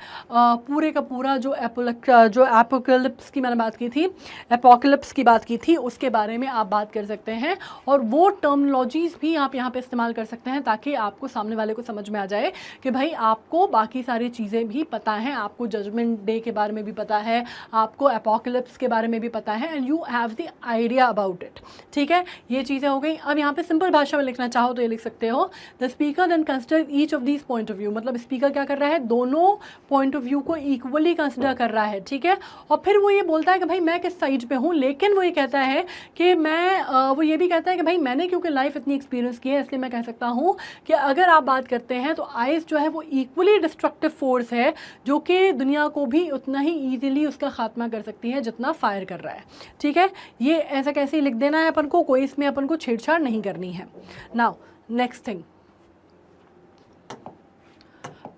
Speaker 1: पूरे का पूरा जो एपोकलिप्स की मैंने बात की थी, एपोकलिप्स की बात की थी, उसके बारे में आप बात कर सकते हैं और वो टर्मिनोलॉजीज़ भी आप यहाँ पे इस्तेमाल कर सकते हैं ताकि आपको सामने वाले को समझ में आ जाए कि भाई आपको बाकी सारी चीज़ें भी पता हैं, आपको जजमेंट डे के बारे में भी पता है, आपको एपोकलिप्स के बारे में भी पता है and you have the idea about it. ठीक है, ये चीज़ें हो गई। अब यहाँ पे सिंपल भाषा में लिखना चाहो तो ये लिख सकते हो, the speaker then consider each of these point of view, मतलब स्पीकर क्या कर रहा है, दोनों पॉइंट ऑफ व्यू को इक्वली कंसिडर कर रहा है। ठीक है, और फिर वो ये बोलता है कि भाई मैं किस साइड पे हूँ, लेकिन वो ये कहता है कि वो ये भी कहता है कि भाई मैंने क्योंकि लाइफ इतनी एक्सपीरियंस की है इसलिए मैं कह सकता हूँ कि अगर आप बात करते हैं तो आइस जो है वो इक्वली डिस्ट्रक्टिव फोर्स है जो कि दुनिया को भी उतना ही ईजिली उसका खात्मा कर सकती है जितना फायर कर रहा है। ठीक है, ये ऐसा कैसे लिख देना है अपन को, कोई इसमें अपन को छेड़छाड़ नहीं करनी है। Now next thing,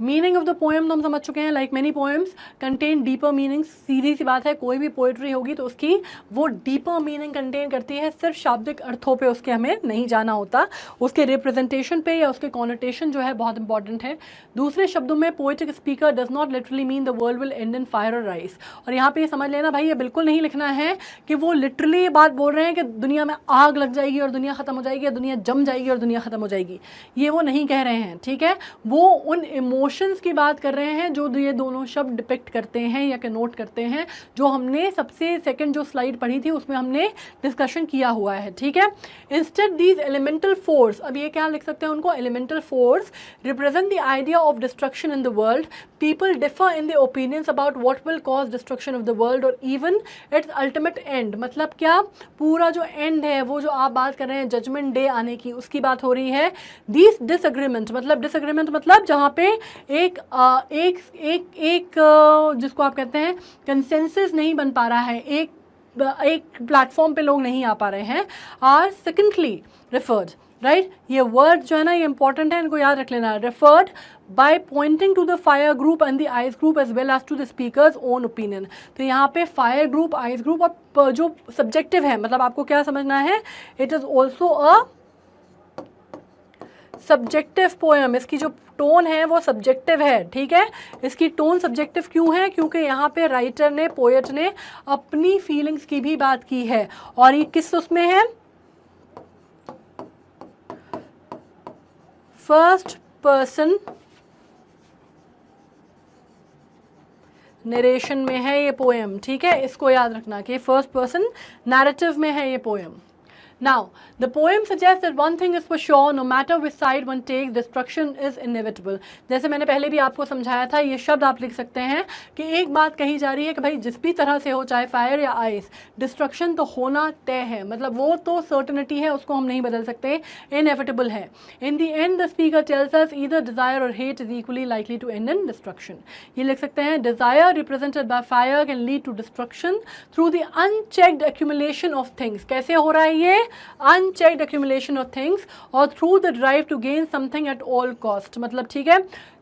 Speaker 1: meaning of the poem तो हम समझ चुके हैं, like many poems contain deeper meanings. सीधी सी बात है, कोई भी पोइट्री होगी तो उसकी वो डीपर मीनिंग कंटेन करती है, सिर्फ शाब्दिक अर्थों पे उसके हमें नहीं जाना होता, उसके रिप्रेजेंटेशन पे या उसके कॉनोटेशन जो है बहुत इंपॉर्टेंट है। दूसरे शब्दों में poetic speaker does not literally mean the world will end in fire और राइस। और यहाँ पे ये समझ लेना भाई, ये बिल्कुल नहीं लिखना है कि वो लिटरली ये बात बोल रहे हैं कि दुनिया में आग लग जाएगी और दुनिया ख़त्म हो जाएगी, या दुनिया जम जाएगी और दुनिया ख़त्म हो जाएगी, ये वो नहीं कह रहे हैं। ठीक है, वो उन इमोशंस की बात कर रहे हैं जो ये दोनों शब्द डिपिक्ट करते हैं या नोट करते हैं, जो हमने सबसे सेकंड जो स्लाइड पढ़ी थी उसमें हमने डिस्कशन किया हुआ है। ठीक है, इंस्टेड दीज एलिमेंटल फोर्स, अब ये क्या लिख सकते हैं उनको, elemental force represent the idea of destruction in the world, people differ in the opinions about what will cause destruction of the world और इवन इट्स अल्टीमेट एंड। मतलब क्या, पूरा जो एंड है वो जो आप बात कर रहे हैं जजमेंट डे आने की, उसकी बात हो रही है। दीज डिसएग्रीमेंट मतलब जहाँ पे एक जिसको आप कहते हैं कंसेंसस नहीं बन पा रहा है, एक प्लेटफॉर्म पे लोग नहीं आ पा रहे हैं, आर सेकेंडली रिफर्ड, राइट। ये वर्ड जो है ना ये इंपॉर्टेंट है, इनको याद रख लेना। Referred by pointing to the fire group and the ice group as well as to the speaker's own opinion. तो यहाँ पे फायर ग्रुप, आइस ग्रुप और जो सब्जेक्टिव है, मतलब आपको क्या समझना है, it is also a subjective poem. इसकी जो टोन है वो सब्जेक्टिव है। ठीक है, इसकी टोन सब्जेक्टिव क्यों है, क्योंकि यहाँ पे राइटर ने, पोएट ने अपनी फीलिंग्स की भी बात की है, और ये किस उसमें है, फर्स्ट पर्सन नरेशन में है ये पोएम। ठीक है, इसको याद रखना कि फर्स्ट पर्सन नैरेटिव में है ये poem. Now, the poem suggests that one thing is for sure, no matter which side one takes, destruction is inevitable. जैसे मैंने पहले भी आपको समझाया था, ये शब्द आप लिख सकते हैं कि एक बात कही जा रही है कि भाई जिस भी तरह से हो, चाहे फायर या आइस, डिस्ट्रक्शन तो होना तय है, मतलब वो तो सर्टनिटी है, उसको हम नहीं बदल सकते, इनएविटेबल है। In the end, the speaker tells us either desire or hate is equally likely to end in destruction. ये लिख सकते हैं, desire represented by fire can lead to destruction through the unchecked accumulation of things. कैसे हो रहा है ये, unchecked accumulation of things, और through the drive to gain something at all cost। मतलब ठीक है,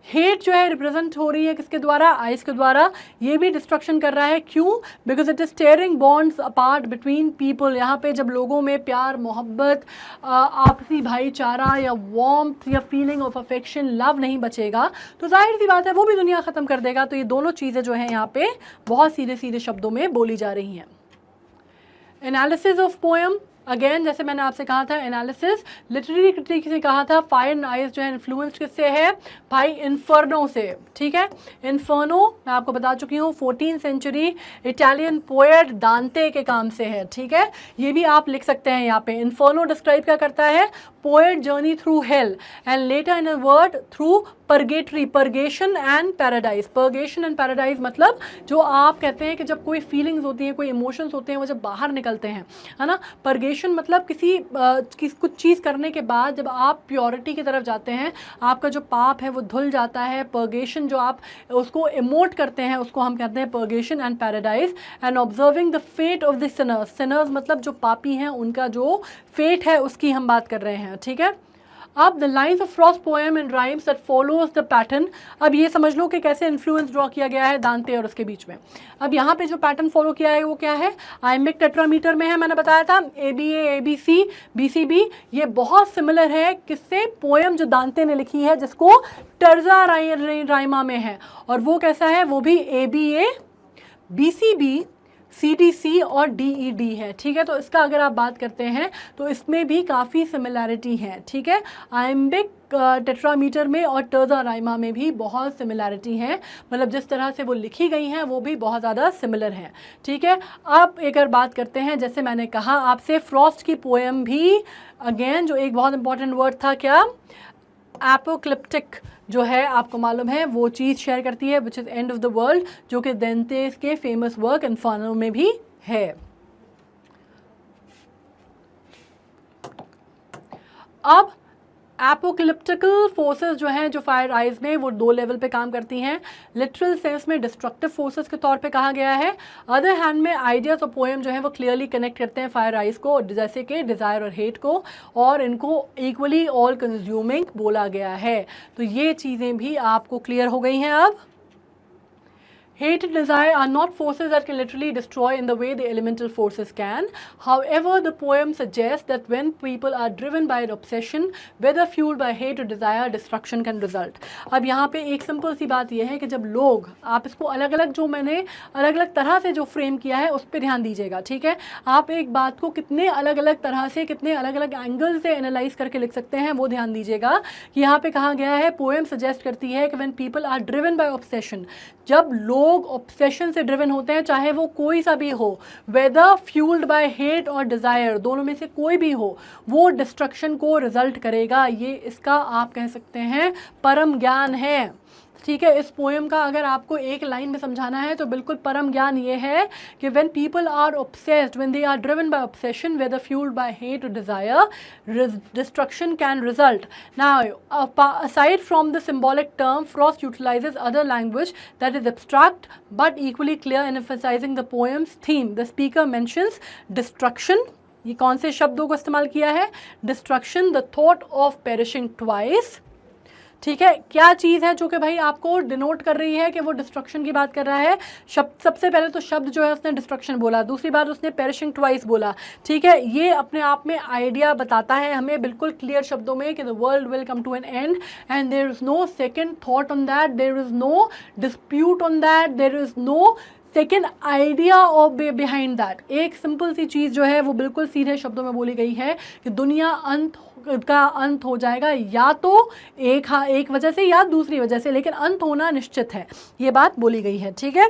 Speaker 1: हेट जो है रिप्रेजेंट हो रही है किसके द्वारा, आइस के द्वारा, ये भी डिस्ट्रक्शन कर रहा है। क्यों, because it is tearing bonds apart between people. यहाँ पे जब लोगों में प्यार, मोहब्बत, आपसी भाईचारा या वार्मथ या फीलिंग ऑफ अफेक्शन, लव नहीं बचेगा तो जाहिर सी बात है वो भी दुनिया ख़त्म कर देगा। तो ये दोनों चीज़ें जो हैं यहाँ पे बहुत सीधे सीधे शब्दों में बोली जा रही हैं। एनालिसिस ऑफ पोएम, अगेन जैसे मैंने आपसे कहा था, एनालिसिस लिटरेरी क्रिटिक से कहा था, फायर एंड आइस जो है इन्फ्लुएंस किससे है भाई, इन्फर्नो से। ठीक है, इन्फर्नो मैं आपको बता चुकी हूँ 14th सेंचुरी इटालियन पोएट दांते के काम से है। ठीक है, ये भी आप लिख सकते हैं यहाँ पे। इन्फर्नो डिस्क्राइब क्या करता है, poet journey through hell and later in a word through purgatory, purgation and paradise. Purgation and paradise मतलब जो आप कहते हैं कि जब कोई फीलिंग्स होती हैं, कोई इमोशंस होते हैं, वो जब बाहर निकलते हैं, है ना। परगेशन मतलब कुछ चीज़ करने के बाद जब आप प्योरिटी की तरफ जाते हैं, आपका जो पाप है वो धुल जाता है। परगेशन जो आप उसको इमोट करते हैं उसको हम कहते हैं purgation and paradise. And observing the fate of the sinners, sinners मतलब जो पापी हैं उनका जो फेट है उसकी हम बात कर रहे हैं। ठीक है, अब the lines of Frost poem and rhymes that follows the pattern, अब ये समझ लो कि कैसे इन्फ्लुएंस ड्रॉ किया गया है दांते और उसके बीच में। अब यहाँ पे जो पैटर्न फॉलो किया है वो क्या है, आइम्बिक टेट्रामीटर में है, मैंने बताया था ABA ABC BCB, ये बहुत सिमिलर है किससे, पोएम जो दांते ने लिखी है जिसको टर्जा राइमा में है, और वो कैसा है, वो भी ABA BCB CDC और DED है, ठीक है। तो इसका अगर आप बात करते हैं तो इसमें भी काफ़ी सिमिलैरिटी है, ठीक है। आइम्बिक टेट्रामीटर में और टर्जा राइमा में भी बहुत सिमिलैरिटी है, मतलब जिस तरह से वो लिखी गई हैं वो भी बहुत ज़्यादा सिमिलर हैं, ठीक है। अब एक और बात करते हैं, जैसे मैंने कहा आपसे फ्रॉस्ट की पोएम भी अगेन जो एक बहुत इंपॉर्टेंट वर्ड था क्या, एपोक्लिप्टिक जो है, आपको मालूम है वो चीज़ शेयर करती है which is end of the world, जो कि देंतेस के फेमस वर्क इन्फर्नो में भी है। अब एपोकलिप्टिकल फोर्सेस जो हैं जो फायर आइज में, वो 2 लेवल पे काम करती हैं। लिटरल सेंस में डिस्ट्रक्टिव फोर्सेस के तौर पे कहा गया है, अदर हैंड में आइडियाज और पोएम जो है वो क्लियरली कनेक्ट करते हैं फायर आइज को, जैसे कि डिज़ायर और हेट को, और इनको इक्वली ऑल कंज्यूमिंग बोला गया है। तो ये चीज़ें भी आपको क्लियर हो गई हैं। अब hate and desire are not forces that can literally destroy in the way the elemental forces can. However, the poem suggests that when people are driven by an obsession, whether fueled by hate or desire, destruction can result. अब यहाँ पे एक simple सी बात यह है कि जब लोग, आप इसको अलग अलग जो मैंने अलग अलग तरह से जो फ्रेम किया है उस पर ध्यान दीजिएगा, ठीक है। आप एक बात को कितने अलग अलग तरह से, कितने अलग अलग एंगल से एनालाइज करके लिख सकते हैं वो ध्यान दीजिएगा। कि यहाँ पे कहा गया है, पोएम सजेस्ट करती है कि when people are driven by obsession, जब लोग ऑब्सेशन से ड्रिवन होते हैं, चाहे वो कोई सा भी हो, वेदर फ्यूल्ड बाय हेट और डिज़ायर, दोनों में से कोई भी हो, वो डिस्ट्रक्शन को रिजल्ट करेगा। ये इसका आप कह सकते हैं परम ज्ञान है, ठीक है। इस पोएम का अगर आपको एक लाइन में समझाना है तो बिल्कुल परम ज्ञान ये है कि when people are obsessed, when they are driven by obsession, whether fuelled by hate और desire, destruction can result. Now aside from the symbolic term, Frost utilizes other language that is abstract but equally clear in emphasizing the poem's theme. The speaker mentions destruction, ये कौन से शब्दों को इस्तेमाल किया है, destruction, the thought of perishing twice, ठीक है। क्या चीज़ है जो कि भाई आपको डिनोट कर रही है कि वो डिस्ट्रक्शन की बात कर रहा है, शब्द, सबसे पहले तो शब्द जो है उसने डिस्ट्रक्शन बोला, दूसरी बार उसने पेरिशिंग ट्वाइस बोला, ठीक है। ये अपने आप में आइडिया बताता है हमें बिल्कुल क्लियर शब्दों में कि the world will come to an end and there is no second thought on that, there is no dispute on that, there is no second idea of behind that. एक simple सी चीज़ जो है वो बिल्कुल सीधे शब्दों में बोली गई है कि दुनिया का अंत हो जाएगा, या तो एक वजह से या दूसरी वजह से, लेकिन अंत होना निश्चित है, ये बात बोली गई है, ठीक है।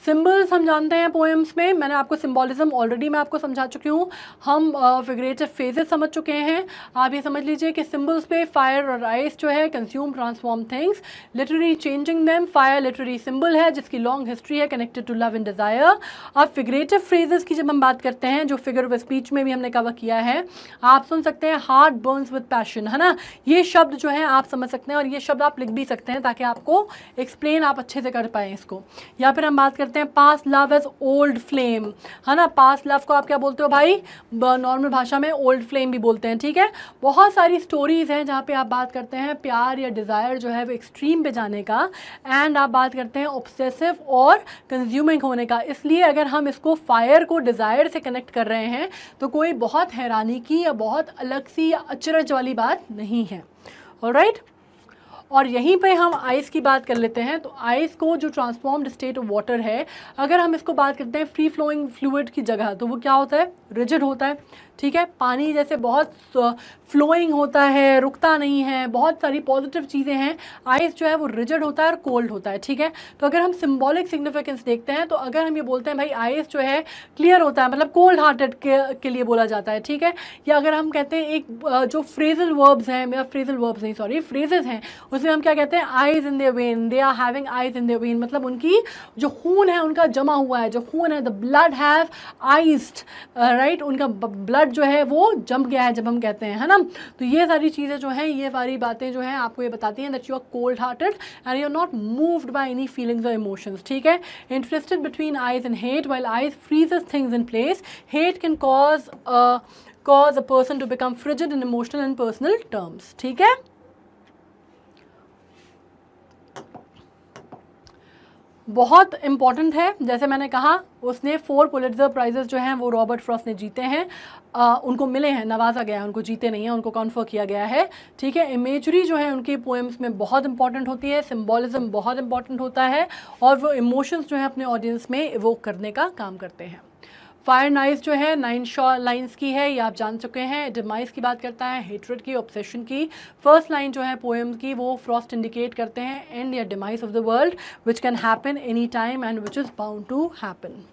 Speaker 1: सिम्बल्स हम जानते हैं पोएम्स में, मैंने आपको सिम्बॉलिज्म ऑलरेडी मैं आपको समझा चुकी हूँ। हम फिगरेटिव फेजेस समझ चुके हैं। आप ये समझ लीजिए कि सिम्बल्स पे फायर और आइस जो है consume transform things, literary changing them. Fire literary symbol है जिसकी लॉन्ग हिस्ट्री है connected to love and desire. अब फिगरेटिव फ्रेजेस की जब हम बात करते हैं, जो फिगर ऑफ स्पीच में भी हमने कवर किया है, आप सुन सकते हैं हार्ट बर्न्स विद पैशन, है ना। ये शब्द जो है आप समझ सकते हैं और ये शब्द आप लिख भी सकते हैं ताकि आपको एक्सप्लेन आप अच्छे से कर पाएँ इसको। या फिर हम बात करते हैं पास लव एज ओल्ड फ्लेम, है ना। पास लव को आप क्या बोलते हो भाई, नॉर्मल भाषा में ओल्ड फ्लेम भी बोलते हैं, ठीक है। बहुत सारी स्टोरीज हैं जहाँ पे आप बात करते हैं प्यार या डिज़ायर जो है वो एक्सट्रीम पे जाने का, एंड आप बात करते हैं ऑब्सेसिव और कंज्यूमिंग होने का। इसलिए अगर हम इसको फायर को डिज़ायर से कनेक्ट कर रहे हैं तो कोई बहुत हैरानी की या बहुत अलग सी या अचरज वाली बात नहीं है, ऑलराइट। और यहीं पे हम आइस की बात कर लेते हैं। तो आइस को जो ट्रांसफॉर्म्ड स्टेट ऑफ वाटर है, अगर हम इसको बात करते हैं फ्री फ्लोइंग फ्लूइड की जगह, तो वो क्या होता है, रिजिड होता है, ठीक है। पानी जैसे बहुत फ्लोइंग होता है, रुकता नहीं है, बहुत सारी पॉजिटिव चीज़ें हैं। आइस जो है वो रिजिड होता है और कोल्ड होता है, ठीक है। तो अगर हम सिंबॉलिक सिग्निफिकेंस देखते हैं तो अगर हम ये बोलते हैं भाई आइस जो है क्लियर होता है, मतलब कोल्ड हार्टेड के लिए बोला जाता है, ठीक है। या अगर हम कहते हैं एक जो फ्रेजल वर्ब्स हैं, या फ्रेजल वर्ब्स नहीं सॉरी फ्रेजेस हैं, उसमें हम क्या कहते हैं, ice in their veins, they are having ice in their veins, मतलब उनकी जो खून है उनका जमा हुआ है, जो खून है द ब्लड हैव आइज्ड, राइट, उनका ब्लड जो है वो जम गया है जब हम कहते हैं, है ना। तो ये सारी चीज़ें जो हैं, ये सारी बातें जो हैं आपको ये बताती हैं that you are cold hearted and you are not moved by any feelings और इमोशंस, ठीक है। Interested between ice and hate, while ice freezes things in place, hate can cause cause a person to become frigid in emotional and personal terms. ठीक है, बहुत important है। जैसे मैंने कहा, उसने 4 पुलित्ज़र प्राइजेस जो हैं वो रॉबर्ट फ्रॉस्ट ने जीते हैं, उनको मिले हैं, नवाजा गया है, उनको जीते नहीं हैं, उनको कॉन्फर किया गया है। ठीक है, इमेजरी जो है उनकी पोएम्स में बहुत इंपॉर्टेंट होती है, सिम्बॉलिज्म बहुत इंपॉर्टेंट होता है, और वो इमोशंस जो है अपने ऑडियंस में इवोक करने का काम करते हैं। फायर एंड आइज जो है 9 लाइन्स की है, ये आप जान चुके हैं। डिमाइस की बात करता है, हेट्रेड की, ऑब्सेशन की। फर्स्ट लाइन जो है पोएम की वो फ्रॉस्ट इंडिकेट करते हैं एंड या demise of the world which can happen any time and which is bound to happen.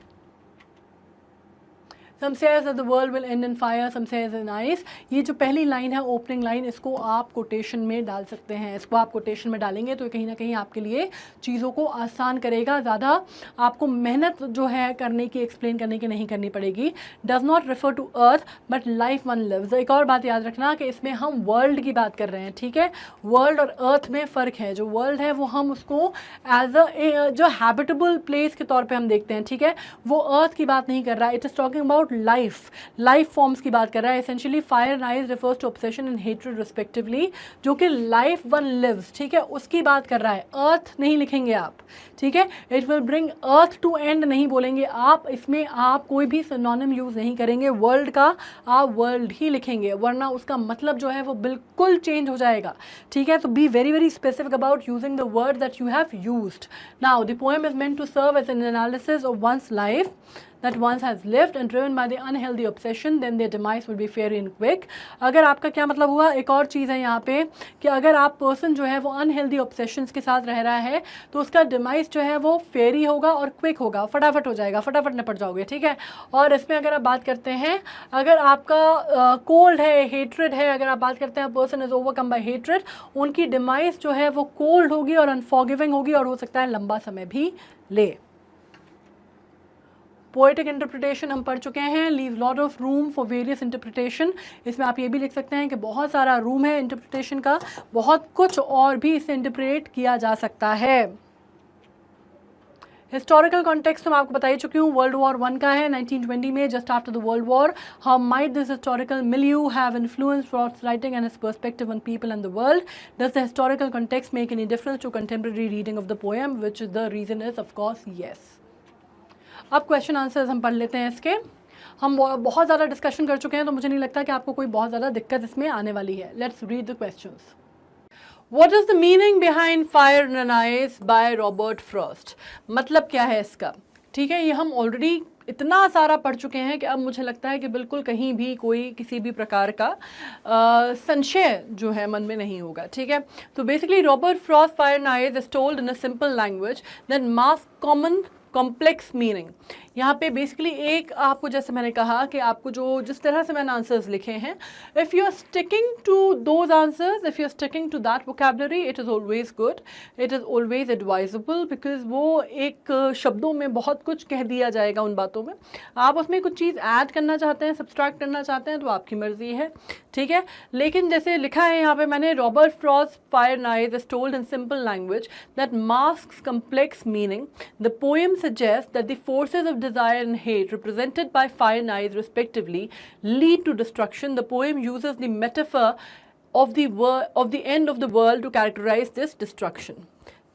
Speaker 1: Some says that the world will end in fire, some says in ice। ये जो पहली line है, opening line, इसको आप quotation में डाल सकते हैं। इसको आप कोटेशन में डालेंगे तो कहीं ना कहीं आपके लिए चीज़ों को आसान करेगा, ज़्यादा आपको मेहनत जो है करने की, एक्सप्लेन करने की नहीं करनी पड़ेगी। Does not refer to earth but life one lives. एक और बात याद रखना कि इसमें हम वर्ल्ड की बात कर रहे हैं। ठीक है, वर्ल्ड और अर्थ में फ़र्क है। जो वर्ल्ड है वो हम उसको एज अ जो हैबिटेबल प्लेस के तौर पर हम देखते हैं। ठीक है, वो अर्थ की बात नहीं कर रहा है। It is talking about life forms की बात कर रहा है। Essentially fire and ice refers to obsession and hatred respectively, जो कि लाइफ वन लिव्स, ठीक है, उसकी बात कर रहा है। अर्थ नहीं लिखेंगे आप, ठीक है, it will bring earth to end नहीं बोलेंगे आप, इसमें आप कोई भी सिनोनिम यूज नहीं करेंगे। वर्ल्ड का आप वर्ल्ड ही लिखेंगे, वरना उसका मतलब जो है वो बिल्कुल चेंज हो जाएगा। ठीक है, तो be very very specific about using the word that you have used. Now the poem is meant to serve as an analysis of one's life that once has lived and driven by the unhealthy obsession, then their demise will be fairy and quick। अगर आपका क्या मतलब हुआ, एक और चीज़ है यहाँ पे कि अगर आप पर्सन जो है वो अनहेल्दी ऑब्सेशंस के साथ रह रहा है तो उसका डिमाइस जो है वो फेरी होगा और क्विक होगा, फटाफट हो जाएगा, फटाफट निपट जाओगे। ठीक है, और इसमें अगर आप बात करते हैं, अगर आपका कोल्ड है, हेट्रेड है, अगर आप बात करते हैं person is overcome bye hatred, उनकी डिमाइस जो है वो कोल्ड होगी और अनफॉरगिविंग होगी और हो सकता है लंबा समय भी ले। पोएटिक इंटरप्रिटेशन हम पढ़ चुके हैं, leave lot of room for various interpretation. इसमें आप ये भी लिख सकते हैं कि बहुत सारा रूम है इंटरप्रिटेशन का, बहुत कुछ और भी इससे इंटरप्रेट किया जा सकता है। हिस्टोरिकल कॉन्टेक्स्ट मैं आपको बता ही चुकी हूँ, वर्ल्ड वॉर 1 का है 1920 में, just after the world war. How might this historical milieu have influenced Frost's writing and his perspective on people and the world? Does the historical context make any difference to contemporary reading of the poem? Which is the reason is of course yes. अब question answers हम पढ़ लेते हैं इसके। हम बहुत ज़्यादा discussion कर चुके हैं तो मुझे नहीं लगता कि आपको कोई बहुत ज़्यादा दिक्कत इसमें आने वाली है। Let's read the questions. What is the meaning behind Fire and Ice by Robert Frost? मतलब क्या है इसका? ठीक है, ये हम ऑलरेडी इतना सारा पढ़ चुके हैं कि अब मुझे लगता है कि बिल्कुल कहीं भी कोई किसी भी प्रकार का संशय जो है मन में नहीं होगा। ठीक है, तो basically Robert Frost fire and ice is told in a simple language that mask common complex meaning. यहाँ पे बेसिकली एक आपको, जैसे मैंने कहा कि आपको जो जिस तरह से मैंने आंसर्स लिखे हैं, if you are sticking to those answers, if you are sticking to that vocabulary, it is always good, it is always advisable, because वो एक शब्दों में बहुत कुछ कह दिया जाएगा उन बातों में। आप उसमें कुछ चीज़ ऐड करना चाहते हैं, सब्सट्रैक्ट करना चाहते हैं तो आपकी मर्जी है। ठीक है, लेकिन जैसे लिखा है यहाँ पे मैंने, Robert Frost fire and ice is told in simple language that masks complex meaning. The poem suggests that the forces of desire and hate represented by fire and ice respectively lead to destruction. The poem uses the metaphor of the end of the world to characterize this destruction.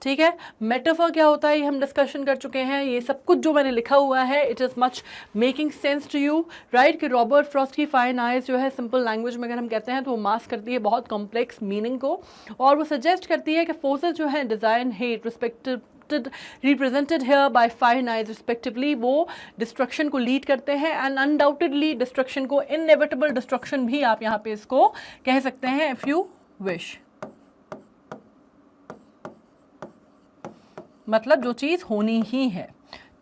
Speaker 1: ठीक है, metaphor क्या होता है ये हम discussion कर चुके हैं। ये सब कुछ जो मैंने लिखा हुआ है, it is much making sense to you, right, कि रॉबर्ट फ्रॉस्ट की फायर एंड आइज जो है सिंपल लैंग्वेज में अगर हम कहते हैं तो वो मास्क करती है बहुत कॉम्प्लेक्स मीनिंग को, और वो सजेस्ट करती है कि फोर्सेस जो है desire and hate represented here by fire and ice respectively, वो डिस्ट्रक्शन को लीड करते हैं, एंड अनडाउटेडली डिस्ट्रक्शन को, इनएविटेबल डिस्ट्रक्शन भी आप यहाँ पे इसको कह सकते हैं इफ यू विश। मतलब जो चीज़ होनी ही है।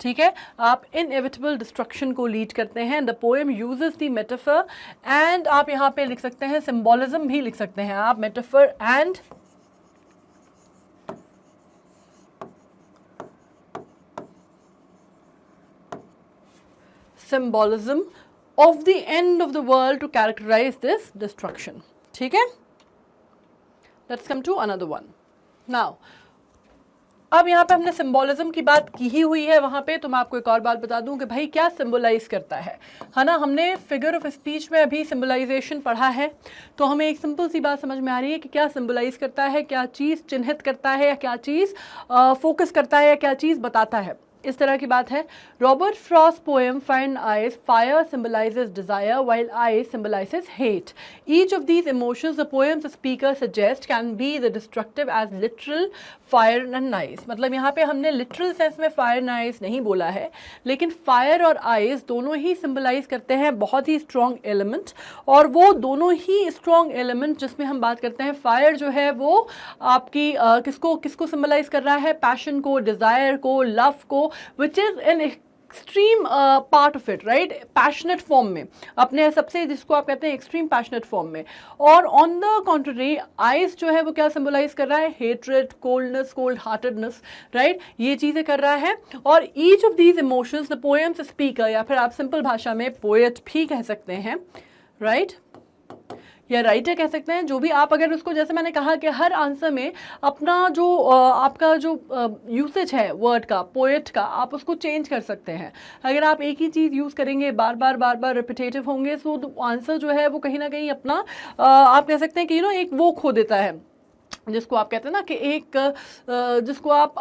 Speaker 1: ठीक है, आप इनएविटेबल डिस्ट्रक्शन को लीड करते हैं। The poem uses the metaphor and, आप यहाँ पे लिख सकते हैं सिम्बॉलिज्म भी लिख सकते हैं आप, metaphor and symbolism of the end of the world to characterize this destruction. ठीक है, let's come to another one. Now अब यहाँ पे हमने सिंबोलिज्म की बात की ही हुई है वहाँ पे, तो मैं आपको एक और बात बता दूं कि भाई क्या सिंबलाइज करता है ना। हमने फिगर ऑफ स्पीच में अभी सिंबलाइजेशन पढ़ा है, तो हमें एक सिंपल सी बात समझ में आ रही है कि क्या सिंबलाइज करता है, क्या चीज़ चिन्हित करता है, या क्या चीज़ फोकस करता है, या क्या चीज़ बताता है, इस तरह की बात है। Robert Frost poem fine eyes, fire symbolizes desire while ice symbolizes hate. Each of these emotions the poem's speaker suggests can be the destructive as literal fire and ice. मतलब यहाँ पे हमने literal सेंस में fire and ice नहीं बोला है, लेकिन fire और ice दोनों ही symbolize करते हैं बहुत ही strong element, और वो दोनों ही strong element जिसमें हम बात करते हैं fire जो है वो आपकी किसको symbolize कर रहा है, passion को, desire को, love को, which is an extreme part of it, right, passionate form में, अपने सबसे जिसको आप कहते हैं एक्सट्रीम पैशनेट फॉर्म में। और ऑन द कॉन्ट्ररी आइस जो है वो क्या सिंबलाइज कर रहा है, hatred, coldness, cold heartedness, right, ये चीज़ें कर रहा है। और each of these emotions the poems speaker, या फिर आप सिंपल भाषा में पोएट भी कह सकते हैं, राइट, या राइटर कह सकते हैं, जो भी आप अगर उसको, जैसे मैंने कहा कि हर आंसर में अपना जो आपका जो यूसेज है वर्ड का, पोएट का, आप उसको चेंज कर सकते हैं। अगर आप एक ही चीज़ यूज़ करेंगे, बार बार रिपीटेटिव होंगे, सो आंसर जो है वो कहीं ना कहीं अपना आप कह सकते हैं कि एक वो खो देता है, जिसको आप कहते हैं ना कि एक जिसको आप